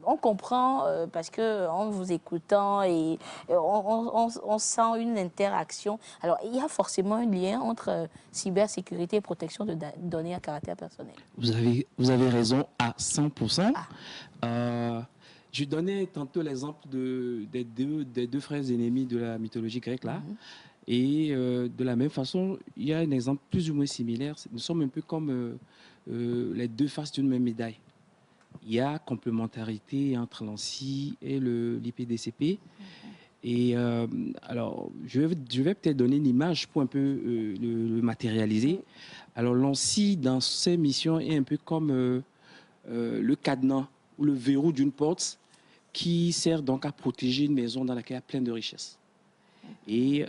on comprend parce qu'en vous écoutant et on sent une interaction. Alors, il y a forcément un lien entre cybersécurité et protection de données à caractère personnel. Vous avez raison à 100%. Je donnais tantôt l'exemple des deux frères ennemis de la mythologie grecque là. Et de la même façon, il y a un exemple plus ou moins similaire. Nous sommes un peu comme les deux faces d'une même médaille. Il y a complémentarité entre l'ANSSI et l'IPDCP. Et alors, je vais peut-être donner une image pour un peu le matérialiser. Alors, l'ANSSI, dans ses missions, est un peu comme le cadenas ou le verrou d'une porte qui sert donc à protéger une maison dans laquelle il y a plein de richesses. Et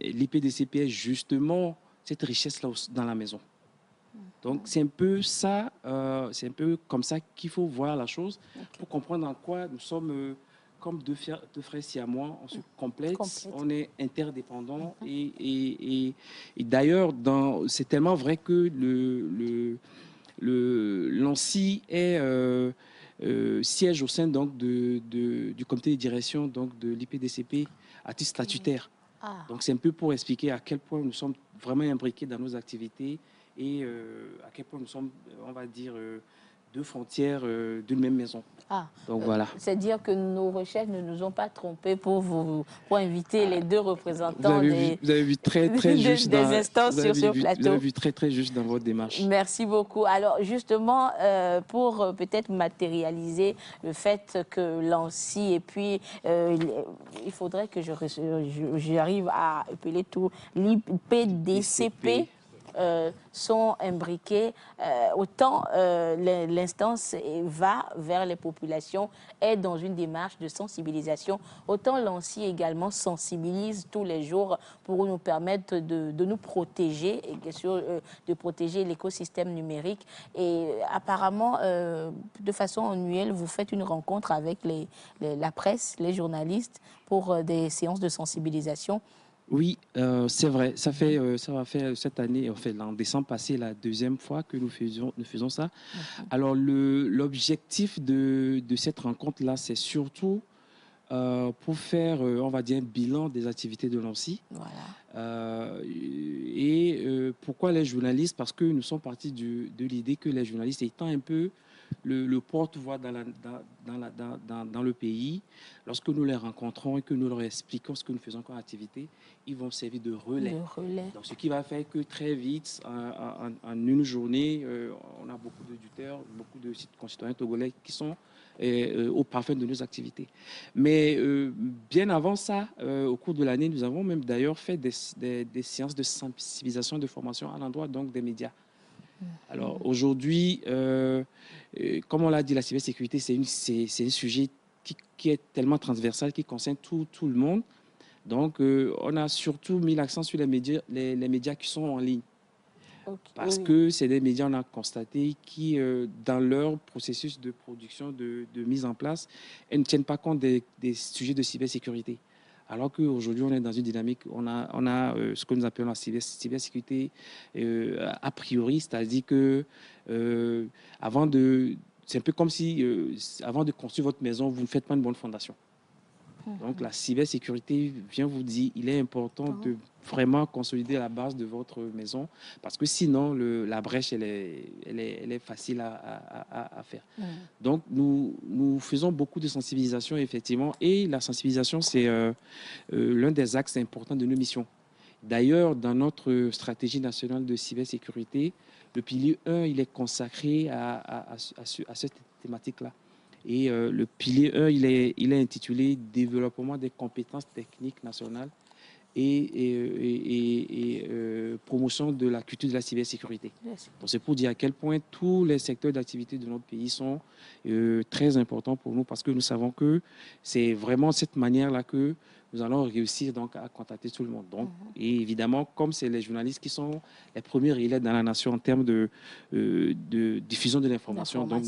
l'IPDCP est justement cette richesse-là dans la maison. Donc, c'est un peu ça, c'est un peu comme ça qu'il faut voir la chose pour comprendre en quoi nous sommes comme deux frères siamois, on se complète, on est interdépendants. Et d'ailleurs, c'est tellement vrai que l'ANSSI est siège au sein donc, du comité de direction donc, de l'IPDCP à titre statutaire. Donc, c'est un peu pour expliquer à quel point nous sommes vraiment imbriqués dans nos activités et à quel point nous sommes, on va dire, deux frontières d'une même maison. Ah, donc voilà. C'est dire que nos recherches ne nous ont pas trompés pour inviter les deux représentants vous avez vu très juste des instances sur ce plateau. Vous avez vu très juste dans votre démarche. Merci beaucoup. Alors justement, pour peut-être matérialiser le fait que l'ANSSI et puis il faudrait que j'arrive à appeler tout l'IPDCP. Sont imbriqués, autant l'instance va vers les populations, est dans une démarche de sensibilisation, autant l'ANSSI également sensibilise tous les jours pour nous permettre de nous protéger, et bien sûr de protéger l'écosystème numérique. Et apparemment, de façon annuelle, vous faites une rencontre avec la presse, les journalistes, pour des séances de sensibilisation. Oui, c'est vrai. Ça va faire cette année, en fait, en décembre passé, la deuxième fois que nous faisons ça. Alors, l'objectif de cette rencontre-là, c'est surtout pour faire, on va dire, un bilan des activités de l'ANSSI. Voilà. Pourquoi les journalistes? Parce que nous sommes partis de l'idée que les journalistes étant un peu le porte-voix dans le pays, lorsque nous les rencontrons et que nous leur expliquons ce que nous faisons comme activité, ils vont servir de relais. Donc, ce qui va faire que très vite, en une journée, on a beaucoup d'auditeurs, beaucoup de concitoyens togolais qui sont au parfum de nos activités. Mais bien avant ça, au cours de l'année, nous avons même d'ailleurs fait des séances de sensibilisation, de formation à l'endroit donc des médias. Alors aujourd'hui, comme on l'a dit, la cybersécurité, c'est un sujet qui est tellement transversal, qui concerne tout le monde. Donc, on a surtout mis l'accent sur les médias qui sont en ligne. Parce que c'est des médias, on a constaté, qui, dans leur processus de production, de mise en place, elles ne tiennent pas compte des sujets de cybersécurité. Alors qu'aujourd'hui, on est dans une dynamique, on a ce que nous appelons la cybersécurité a priori, c'est-à-dire que c'est un peu comme si, avant de construire votre maison, vous ne faites pas une bonne fondation. Donc, la cybersécurité vient vous dire il est important de vraiment consolider la base de votre maison parce que sinon, la brèche, elle est facile à faire. Donc, nous faisons beaucoup de sensibilisation, effectivement, et la sensibilisation, c'est l'un des axes importants de nos missions. D'ailleurs, dans notre stratégie nationale de cybersécurité, le pilier 1, il est consacré à cette thématique-là. Et le pilier 1, il est intitulé « Développement des compétences techniques nationales et promotion de la culture de la cybersécurité ». Donc, c'est pour dire à quel point tous les secteurs d'activité de notre pays sont très importants pour nous parce que nous savons que c'est vraiment cette manière-là que nous allons réussir donc, à contacter tout le monde. Donc, et évidemment, comme c'est les journalistes qui sont les premiers relais dans la nation en termes de diffusion de l'information, donc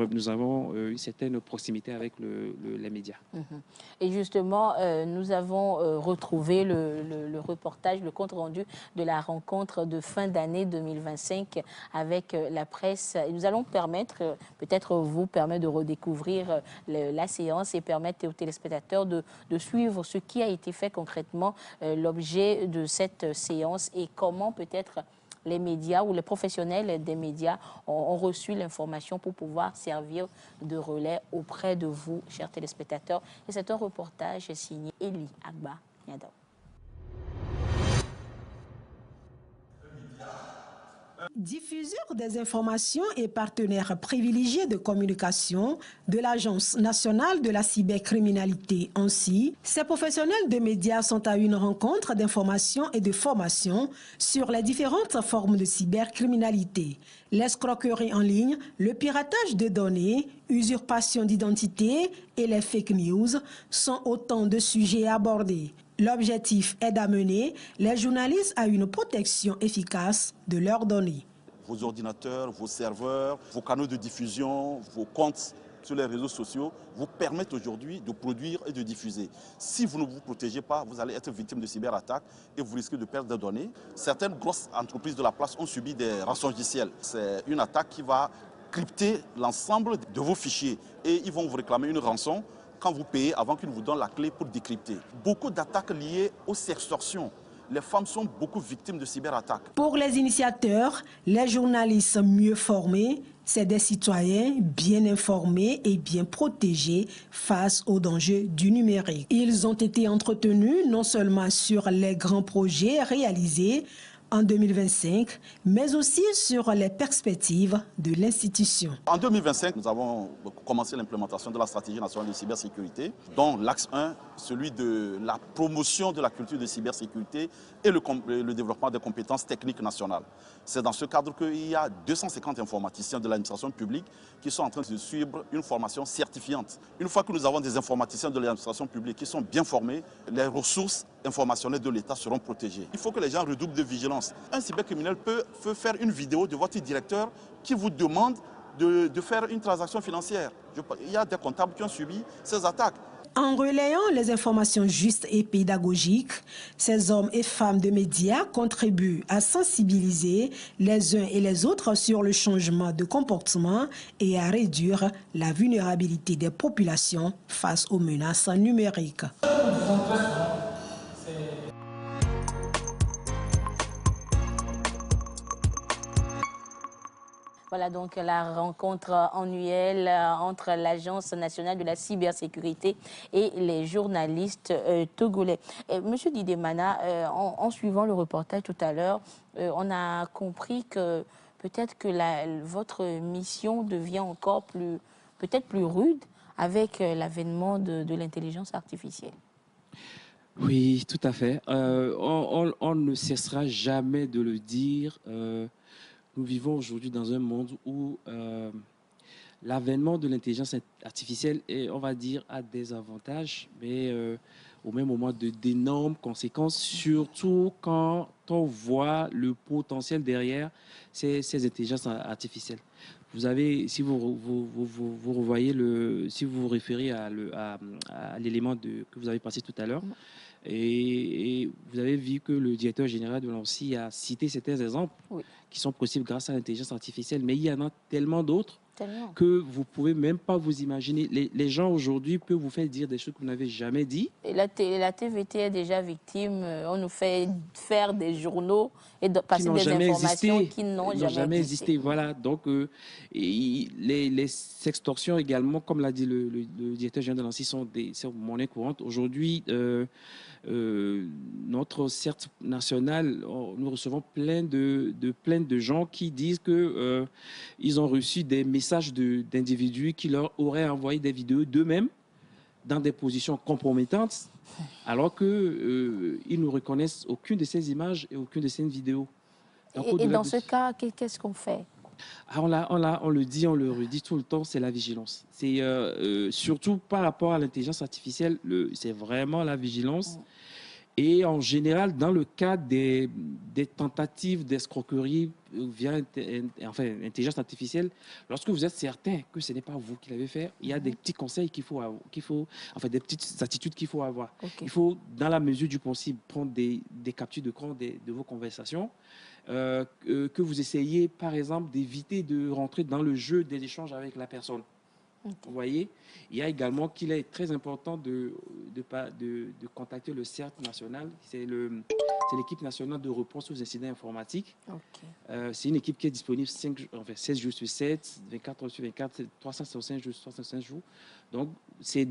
nous avons une certaine proximité avec les médias. Et justement, nous avons retrouvé le reportage, le compte-rendu de la rencontre de fin d'année 2025 avec la presse. Et nous allons peut-être vous permettre de redécouvrir la séance et permettre aux téléspectateurs de suivre ce qui a été fait concrètement, l'objet de cette séance et comment peut-être les médias ou les professionnels des médias ont reçu l'information pour pouvoir servir de relais auprès de vous, chers téléspectateurs. Et c'est un reportage signé Eli Agba Niadao. Diffuseur des informations et partenaire privilégié de communication de l'Agence nationale de la cybercriminalité ANSSI, ces professionnels de médias sont à une rencontre d'information et de formation sur les différentes formes de cybercriminalité. L'escroquerie en ligne, le piratage de données, usurpation d'identité et les fake news sont autant de sujets abordés. L'objectif est d'amener les journalistes à une protection efficace de leurs données. Vos ordinateurs, vos serveurs, vos canaux de diffusion, vos comptes sur les réseaux sociaux vous permettent aujourd'hui de produire et de diffuser. Si vous ne vous protégez pas, vous allez être victime de cyberattaques et vous risquez de perdre des données. Certaines grosses entreprises de la place ont subi des rançongiciels. C'est une attaque qui va crypter l'ensemble de vos fichiers et ils vont vous réclamer une rançon quand vous payez avant qu'ils vous donnent la clé pour décrypter. Beaucoup d'attaques liées aux extorsions. Les femmes sont beaucoup victimes de cyberattaques. Pour les initiateurs, les journalistes mieux formés, c'est des citoyens bien informés et bien protégés face aux dangers du numérique. Ils ont été entretenus non seulement sur les grands projets réalisés en 2025, mais aussi sur les perspectives de l'institution. En 2025, nous avons commencé l'implémentation de la stratégie nationale de cybersécurité, dont l'axe 1, celui de la promotion de la culture de cybersécurité et le développement des compétences techniques nationales. C'est dans ce cadre qu'il y a 250 informaticiens de l'administration publique qui sont en train de suivre une formation certifiante. Une fois que nous avons des informaticiens de l'administration publique qui sont bien formés, les ressources informationnelles de l'État seront protégées. Il faut que les gens redoublent de vigilance. Un cybercriminel peut faire une vidéo de votre directeur qui vous demande de faire une transaction financière. Il y a des comptables qui ont subi ces attaques. En relayant les informations justes et pédagogiques, ces hommes et femmes de médias contribuent à sensibiliser les uns et les autres sur le changement de comportement et à réduire la vulnérabilité des populations face aux menaces numériques. Voilà donc la rencontre annuelle entre l'Agence nationale de la cybersécurité et les journalistes togolais. Monsieur Didemana, en suivant le reportage tout à l'heure, on a compris que peut-être que votre mission devient encore peut-être plus rude avec l'avènement de l'intelligence artificielle. Oui, tout à fait. On ne cessera jamais de le dire. Nous vivons aujourd'hui dans un monde où l'avènement de l'intelligence artificielle, on va dire, a des avantages, mais au même moment d'énormes conséquences, surtout quand on voit le potentiel derrière ces intelligences artificielles. Vous avez, si vous revoyez si vous vous référez à l'élément que vous avez passé tout à l'heure, et vous avez vu que le directeur général de l'ANSSI a cité certains exemples qui sont possibles grâce à l'intelligence artificielle, mais il y en a tellement d'autres que vous ne pouvez même pas vous imaginer. Les gens aujourd'hui peuvent vous faire dire des choses que vous n'avez jamais dit. Et la TVT est déjà victime. On nous fait faire des journaux et passer des informations qui n'ont jamais existé. Voilà. Donc, les sextorsions également, comme l'a dit le directeur général de l'ANSSI, sont monnaie courante. Aujourd'hui, notre CERT national, nous recevons plein de gens qui disent que ils ont reçu des messages d'individus qui leur auraient envoyé des vidéos d'eux-mêmes dans des positions compromettantes, alors qu'ils ne reconnaissent aucune de ces images et aucune de ces vidéos. Et dans ce cas, qu'est-ce qu'on fait? On le dit, on le redit tout le temps, c'est la vigilance. C'est surtout par rapport à l'intelligence artificielle, c'est vraiment la vigilance. Et en général, dans le cas des tentatives d'escroquerie via intelligence artificielle, lorsque vous êtes certain que ce n'est pas vous qui l'avez fait, il y a des petits conseils des petites attitudes qu'il faut avoir. Il faut, dans la mesure du possible, prendre des captures d'écran de vos conversations, que vous essayez, par exemple, d'éviter de rentrer dans le jeu des échanges avec la personne. Vous voyez, il y a également qu'il est très important de contacter le CERT national. C'est l'équipe nationale de réponse aux incidents informatiques. C'est une équipe qui est disponible 16 jours sur 7, 24 heures sur 24, 365 jours sur 365 jours. Donc, c'est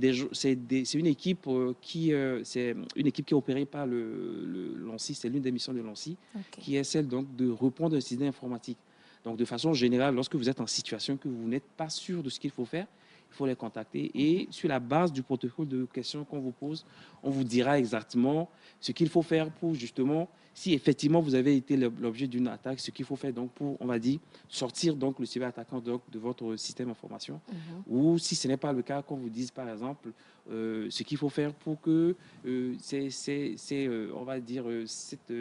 une équipe qui est opérée par l'ANSSI. C'est l'une des missions de l'ANSSI, qui est celle donc, de répondre aux incidents informatiques. Donc, de façon générale, lorsque vous êtes en situation que vous n'êtes pas sûr de ce qu'il faut faire, il faut les contacter. Et sur la base du protocole de questions qu'on vous pose, on vous dira exactement ce qu'il faut faire pour justement, si effectivement vous avez été l'objet d'une attaque, ce qu'il faut faire donc pour, on va dire, sortir donc le cyberattaquant de votre système d'information. Ou si ce n'est pas le cas, qu'on vous dise par exemple ce qu'il faut faire pour que on va dire, cette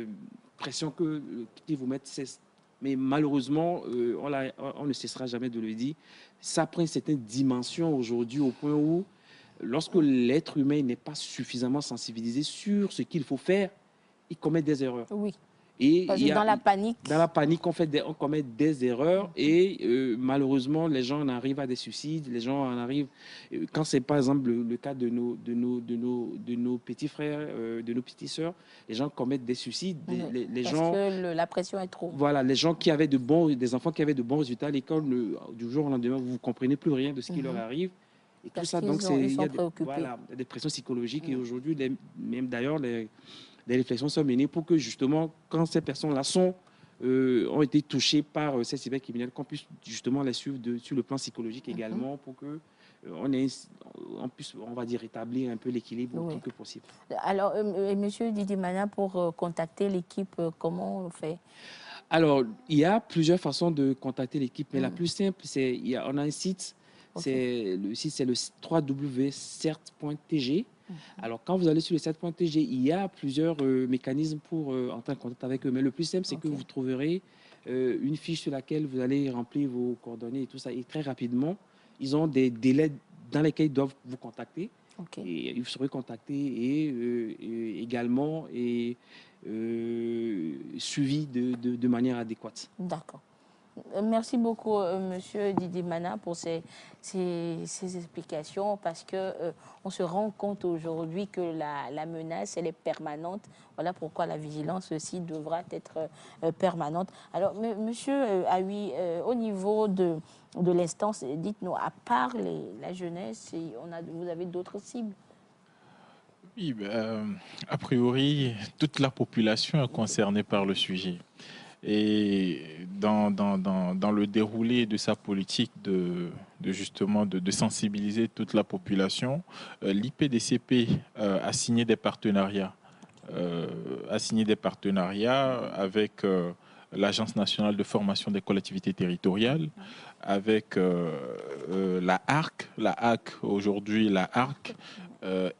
pression qu'ils vous mettent cesse. Mais malheureusement, on ne cessera jamais de le dire, ça prend une certaine dimension aujourd'hui au point où, lorsque l'être humain n'est pas suffisamment sensibilisé sur ce qu'il faut faire, il commet des erreurs. Et Parce que dans la panique. Dans la panique, on commet des erreurs et malheureusement, les gens en arrivent à des suicides. Les gens en arrivent. Quand c'est par exemple le cas de nos petits frères, de nos petites sœurs, les gens commettent des suicides. Les parce gens, que la pression est trop. Voilà, les gens qui avaient des enfants qui avaient de bons résultats à l'école, du jour au lendemain, vous ne comprenez plus rien de ce qui leur arrive. Et parce tout ça, donc, ils sont préoccupés. Voilà, des pressions psychologiques. Et aujourd'hui, même d'ailleurs, des réflexions sont menées pour que justement, quand ces personnes-là ont été touchées par ces cybercriminels, qu'on puisse justement les suivre sur le plan psychologique également pour que on puisse, on va dire, rétablir un peu l'équilibre autant que possible. Alors, Monsieur Didier Mana, pour contacter l'équipe, comment on fait? Alors, il y a plusieurs façons de contacter l'équipe, mais la plus simple, on a un site. Le site, c'est le www.cert.tg. Alors, quand vous allez sur le cert.tg, il y a plusieurs mécanismes pour entrer en contact avec eux. Mais le plus simple, c'est que vous trouverez une fiche sur laquelle vous allez remplir vos coordonnées et tout ça. Et très rapidement, ils ont des délais dans lesquels ils doivent vous contacter. Et ils seront contactés et également suivis de manière adéquate. D'accord. Merci beaucoup, Monsieur Didier Mana, pour ces explications, parce que on se rend compte aujourd'hui que la menace, elle est permanente. Voilà pourquoi la vigilance aussi devra être permanente. Alors, Monsieur Aoui, au niveau de l'instance, dites-nous, à part la jeunesse, vous avez d'autres cibles? Oui, a priori, toute la population est concernée par le sujet. Et dans le déroulé de sa politique justement de sensibiliser toute la population, l'IPDCP a signé des partenariats. Avec l'Agence nationale de formation des collectivités territoriales, avec la ARC aujourd'hui,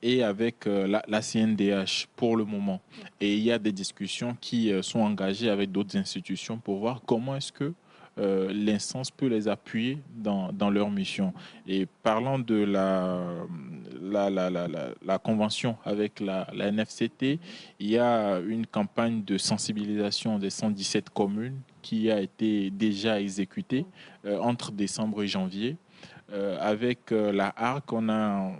et avec la CNDH pour le moment. Et il y a des discussions qui sont engagées avec d'autres institutions pour voir comment est-ce que l'instance peut les appuyer dans leur mission. Et parlant de la convention avec la NFCT, il y a une campagne de sensibilisation des 117 communes qui a été déjà exécutée entre décembre et janvier. Avec la ARC, on a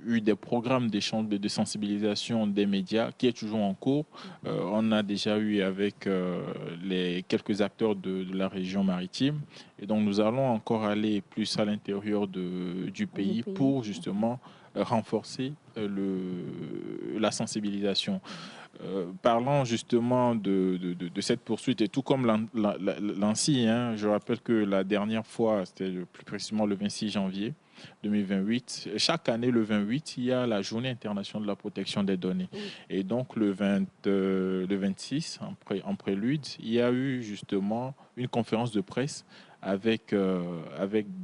eu des programmes d'échange de sensibilisation des médias qui est toujours en cours. On a déjà eu avec les quelques acteurs de la région maritime. Et donc, nous allons encore aller plus à l'intérieur du pays pour justement renforcer la sensibilisation. Parlant justement de cette poursuite, et tout comme l'ANSSI, je rappelle que la dernière fois, c'était plus précisément le 26 janvier 2028. Chaque année, le 28, il y a la Journée internationale de la protection des données. Et donc, le 26, en prélude, il y a eu justement une conférence de presse avec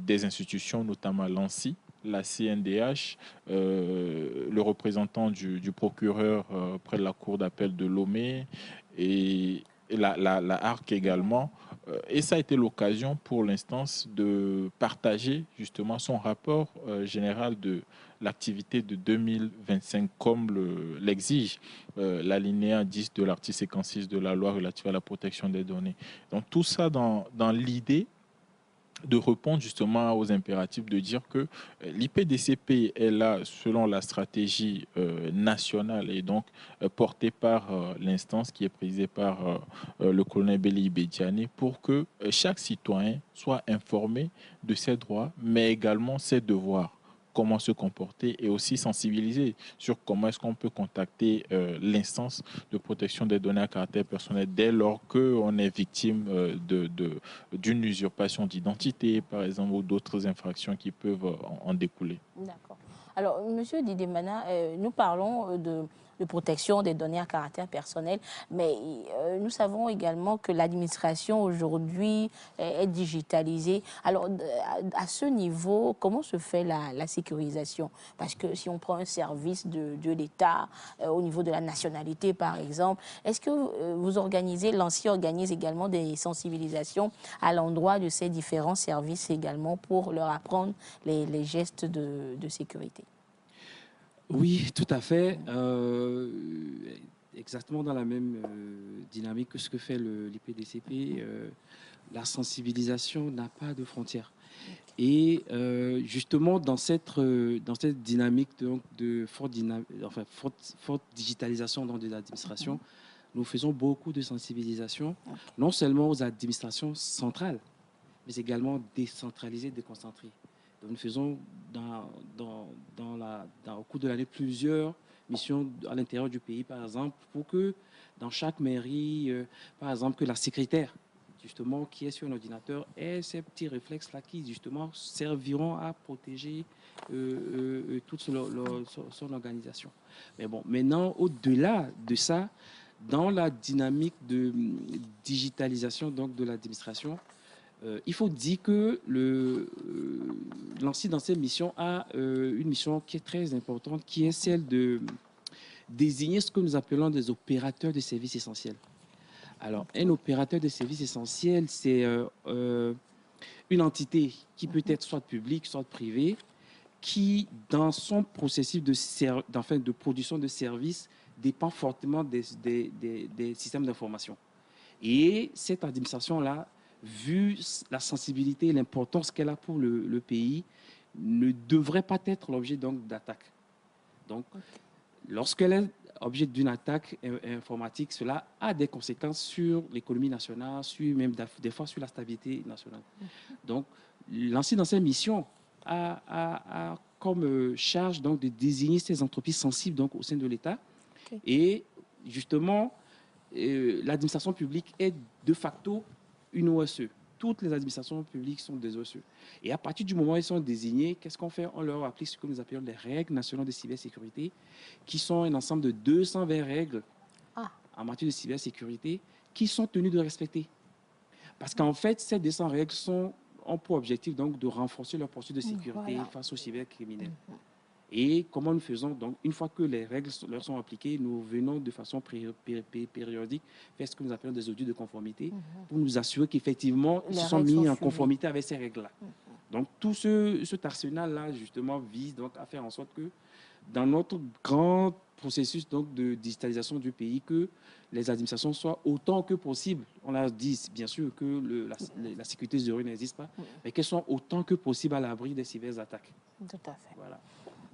des institutions, notamment l'ANSSI, la CNDH, le représentant du procureur près de la cour d'appel de Lomé et la ARC également. Et ça a été l'occasion pour l'instance de partager justement son rapport général de l'activité de 2025 comme l'exige l'alinéa 10 de l'article 56 de la loi relative à la protection des données. Donc tout ça dans l'idée de répondre justement aux impératifs, de dire que l'IPDCP est là selon la stratégie nationale et donc portée par l'instance qui est présidée par le colonel Béli Bédiané pour que chaque citoyen soit informé de ses droits, mais également ses devoirs, comment se comporter et aussi sensibiliser sur comment est-ce qu'on peut contacter l'instance de protection des données à caractère personnel dès lors qu'on est victime d'une usurpation d'identité, par exemple, ou d'autres infractions qui peuvent en découler. D'accord. Alors, Monsieur Didier Mana, nous parlons de protection des données à caractère personnel, mais nous savons également que l'administration aujourd'hui est digitalisée. Alors, à ce niveau, comment se fait la sécurisation? Parce que si on prend un service de l'État au niveau de la nationalité, par exemple, est-ce que vous organisez, l'ANSSI organise également des sensibilisations à l'endroit de ces différents services également pour leur apprendre les gestes de sécurité? Oui, tout à fait. exactement dans la même dynamique que ce que fait l'IPDCP. La sensibilisation n'a pas de frontières. Et justement, dans cette dynamique donc, de forte digitalisation dans de l'administration, nous faisons beaucoup de sensibilisation, non seulement aux administrations centrales, mais également décentralisées, déconcentrées. Donc, nous faisons au cours de l'année plusieurs missions à l'intérieur du pays, par exemple, pour que dans chaque mairie, par exemple, que la secrétaire, justement, qui est sur un ordinateur, ait ces petits réflexes-là qui, justement, serviront à protéger toute son organisation. Mais bon, maintenant, au-delà de ça, dans la dynamique de digitalisation donc, de l'administration, il faut dire que l'ANSSI, dans ses missions, a une mission qui est très importante, qui est celle de désigner ce que nous appelons des opérateurs de services essentiels. Alors, un opérateur de services essentiels, c'est une entité qui peut être soit publique, soit privée, qui, dans son processus de production de services, dépend fortement des systèmes d'information. Et cette administration-là, vu la sensibilité et l'importance qu'elle a pour le pays, ne devrait pas être l'objet d'attaque. Donc, lorsqu'elle est objet d'une attaque informatique, cela a des conséquences sur l'économie nationale, même des fois sur la stabilité nationale. Donc, l'ANSSI, dans ses missions, a comme charge donc, de désigner ces entreprises sensibles donc, au sein de l'État. Okay. Et justement, l'administration publique est de facto une OSE. Toutes les administrations publiques sont des OSE. Et à partir du moment où elles sont désignées, qu'est-ce qu'on fait? On leur applique ce que nous appelons les règles nationales de cybersécurité, qui sont un ensemble de 220 règles en matière de cybersécurité qui sont tenues de respecter. Parce qu'en fait, ces 200 règles ont pour objectif donc, de renforcer leur posture de sécurité face aux cybercriminels. Et comment nous faisons? Donc, une fois que les règles leur sont appliquées, nous venons de façon périodique faire ce que nous appelons des audits de conformité pour nous assurer qu'effectivement, ils sont mis en conformité avec ces règles-là. Donc, tout cet arsenal-là, justement, vise donc à faire en sorte que dans notre grand processus donc, de digitalisation du pays, que les administrations soient autant que possible, on a dit bien sûr que la sécurité zéro n'existe pas, mais qu'elles soient autant que possible à l'abri des cyberattaques. Tout à fait. Voilà.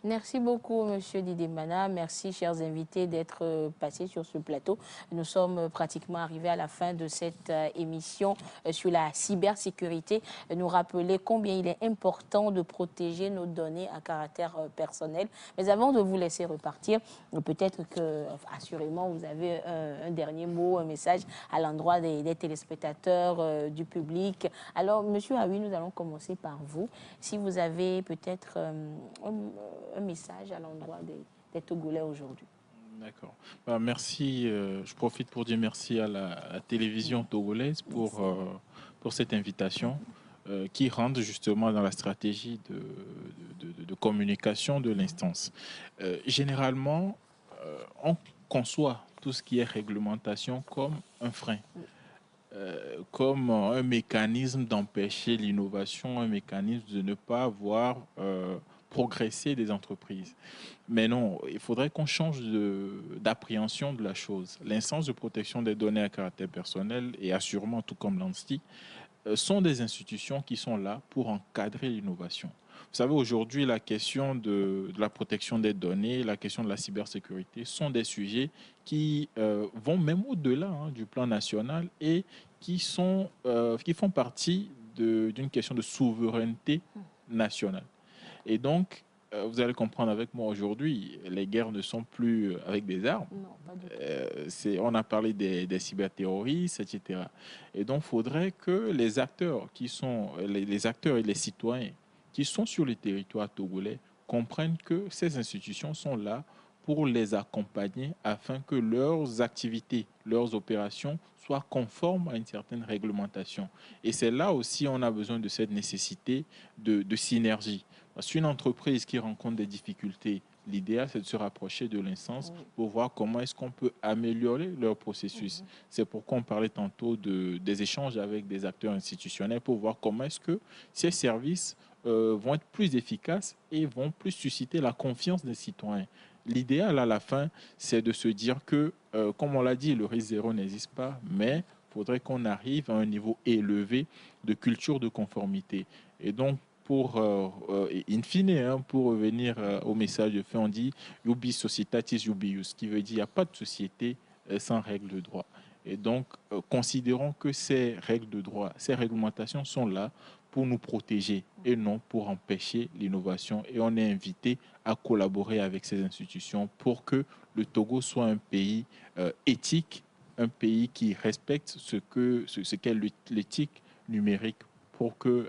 Merci beaucoup, Monsieur Didemana. Merci, chers invités, d'être passés sur ce plateau. Nous sommes pratiquement arrivés à la fin de cette émission sur la cybersécurité. Nous rappeler combien il est important de protéger nos données à caractère personnel. Mais avant de vous laisser repartir, peut-être que, assurément, vous avez un dernier mot, un message à l'endroit des téléspectateurs, du public. Alors, Monsieur Aoui, nous allons commencer par vous. Si vous avez peut-être un message à l'endroit des Togolais aujourd'hui. D'accord. Merci. Je profite pour dire merci à la télévision togolaise pour cette invitation qui rentre justement dans la stratégie de communication de l'instance. Généralement, on conçoit tout ce qui est réglementation comme un frein. Comme un mécanisme d'empêcher l'innovation, un mécanisme de ne pas voir progresser des entreprises. Mais non, il faudrait qu'on change d'appréhension de la chose. L'instance de protection des données à caractère personnel et assurément, tout comme l'ANSSI, sont des institutions qui sont là pour encadrer l'innovation. Vous savez, aujourd'hui, la question de la protection des données, la question de la cybersécurité sont des sujets qui vont même au-delà du plan national et qui font partie d'une question de souveraineté nationale. Et donc, vous allez comprendre avec moi aujourd'hui, les guerres ne sont plus avec des armes. Non, pas du tout. On a parlé des cyberterroristes, etc. Et donc, il faudrait que les acteurs les acteurs et les citoyens qui sont sur les territoires togolais comprennent que ces institutions sont là pour les accompagner afin que leurs activités, leurs opérations soient conformes à une certaine réglementation. Et c'est là aussi on a besoin de cette nécessité de synergie. Parce qu'une entreprise qui rencontre des difficultés, l'idéal, c'est de se rapprocher de l'instance pour voir comment est-ce qu'on peut améliorer leur processus. C'est pourquoi on parlait tantôt des échanges avec des acteurs institutionnels pour voir comment est-ce que ces services vont être plus efficaces et vont plus susciter la confiance des citoyens. l'idéal à la fin, c'est de se dire que, comme on l'a dit, le risque zéro n'existe pas, mais il faudrait qu'on arrive à un niveau élevé de culture de conformité. Et donc, pour, in fine, hein, pour revenir au message de fin, on dit « Ubi societatis ubius », ce qui veut dire qu'il n'y a pas de société sans règles de droit. Et donc, considérons que ces règles de droit, ces réglementations sont là pour nous protéger et non pour empêcher l'innovation. Et on est invité à collaborer avec ces institutions pour que le Togo soit un pays éthique, un pays qui respecte ce qu'est l'éthique numérique pour que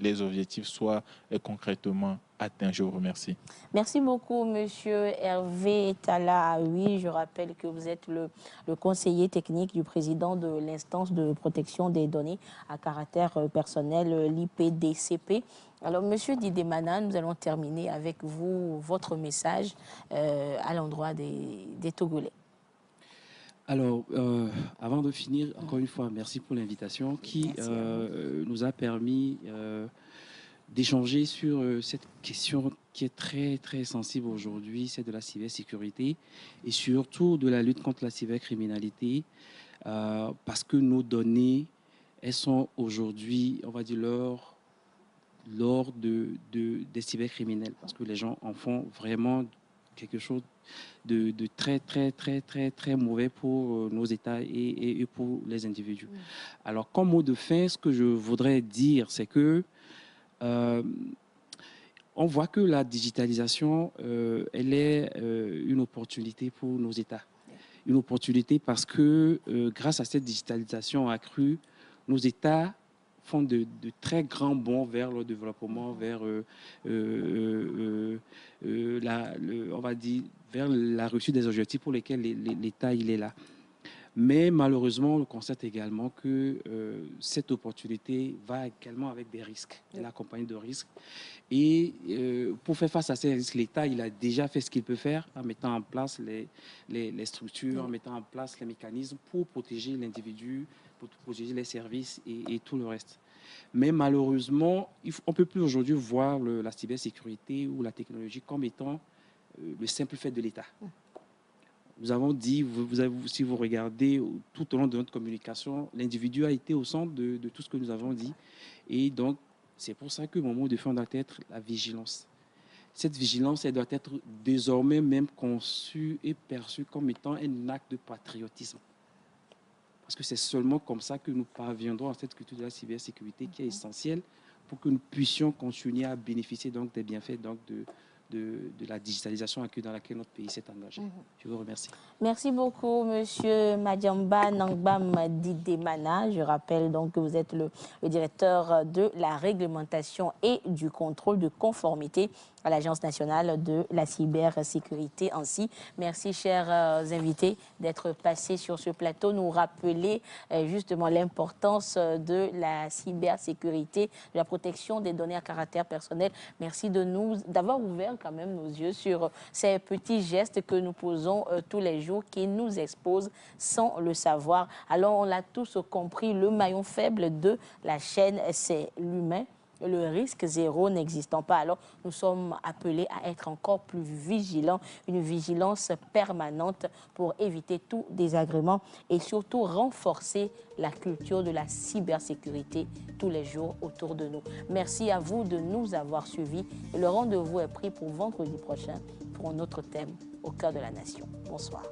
les objectifs soient concrètement atteints. Je vous remercie. Merci beaucoup, Monsieur Hervé Talla. Oui, je rappelle que vous êtes le conseiller technique du président de l'instance de protection des données à caractère personnel, l'IPDCP. Alors, Monsieur Didemana, nous allons terminer avec vous, votre message à l'endroit des Togolais. Alors, avant de finir, encore une fois, merci pour l'invitation qui nous a permis d'échanger sur cette question qui est très, très sensible aujourd'hui, c'est de la cybersécurité et surtout de la lutte contre la cybercriminalité, parce que nos données, elles sont aujourd'hui, on va dire, lors des cybercriminels, parce que les gens en font vraiment quelque chose de très, très, très, très, très mauvais pour nos États et pour les individus. Alors, comme mot de fin, ce que je voudrais dire, c'est que on voit que la digitalisation, elle est une opportunité pour nos États. Une opportunité parce que grâce à cette digitalisation accrue, nos États font de très grands bonds vers le développement, vers on va dire, vers la réussite des objectifs pour lesquels l'État il est là. Mais malheureusement, on constate également que cette opportunité va également avec des risques. Elle accompagne de risques. Et pour faire face à ces risques, l'État il a déjà fait ce qu'il peut faire en mettant en place les structures, en mettant en place les mécanismes pour protéger l'individu, pour protéger les services et tout le reste. Mais malheureusement, on ne peut plus aujourd'hui voir la cybersécurité ou la technologie comme étant le simple fait de l'État. Nous avons dit, si vous regardez tout au long de notre communication, l'individu a été au centre de tout ce que nous avons dit. Et donc, c'est pour ça que mon mot de fin doit être la vigilance. Cette vigilance, elle doit être désormais même conçue et perçue comme étant un acte de patriotisme. Parce que c'est seulement comme ça que nous parviendrons à cette culture de la cybersécurité qui est essentielle pour que nous puissions continuer à bénéficier donc, des bienfaits donc, de la digitalisation dans laquelle notre pays s'est engagé. Je vous remercie. Merci beaucoup, Monsieur Madiamba Nangbam Didemana. Je rappelle donc que vous êtes le directeur de la réglementation et du contrôle de conformité à l'Agence nationale de la cybersécurité. Ainsi, merci, chers invités, d'être passés sur ce plateau, nous rappeler justement l'importance de la cybersécurité, de la protection des données à caractère personnel. Merci d'avoir ouvert quand même nos yeux sur ces petits gestes que nous posons tous les jours qui nous exposent sans le savoir. Alors, on l'a tous compris, le maillon faible de la chaîne, c'est l'humain. Le risque zéro n'existant pas. Alors, nous sommes appelés à être encore plus vigilants, une vigilance permanente pour éviter tout désagrément et surtout renforcer la culture de la cybersécurité tous les jours autour de nous. Merci à vous de nous avoir suivis et le rendez-vous est pris pour vendredi prochain pour un autre thème au cœur de la nation. Bonsoir.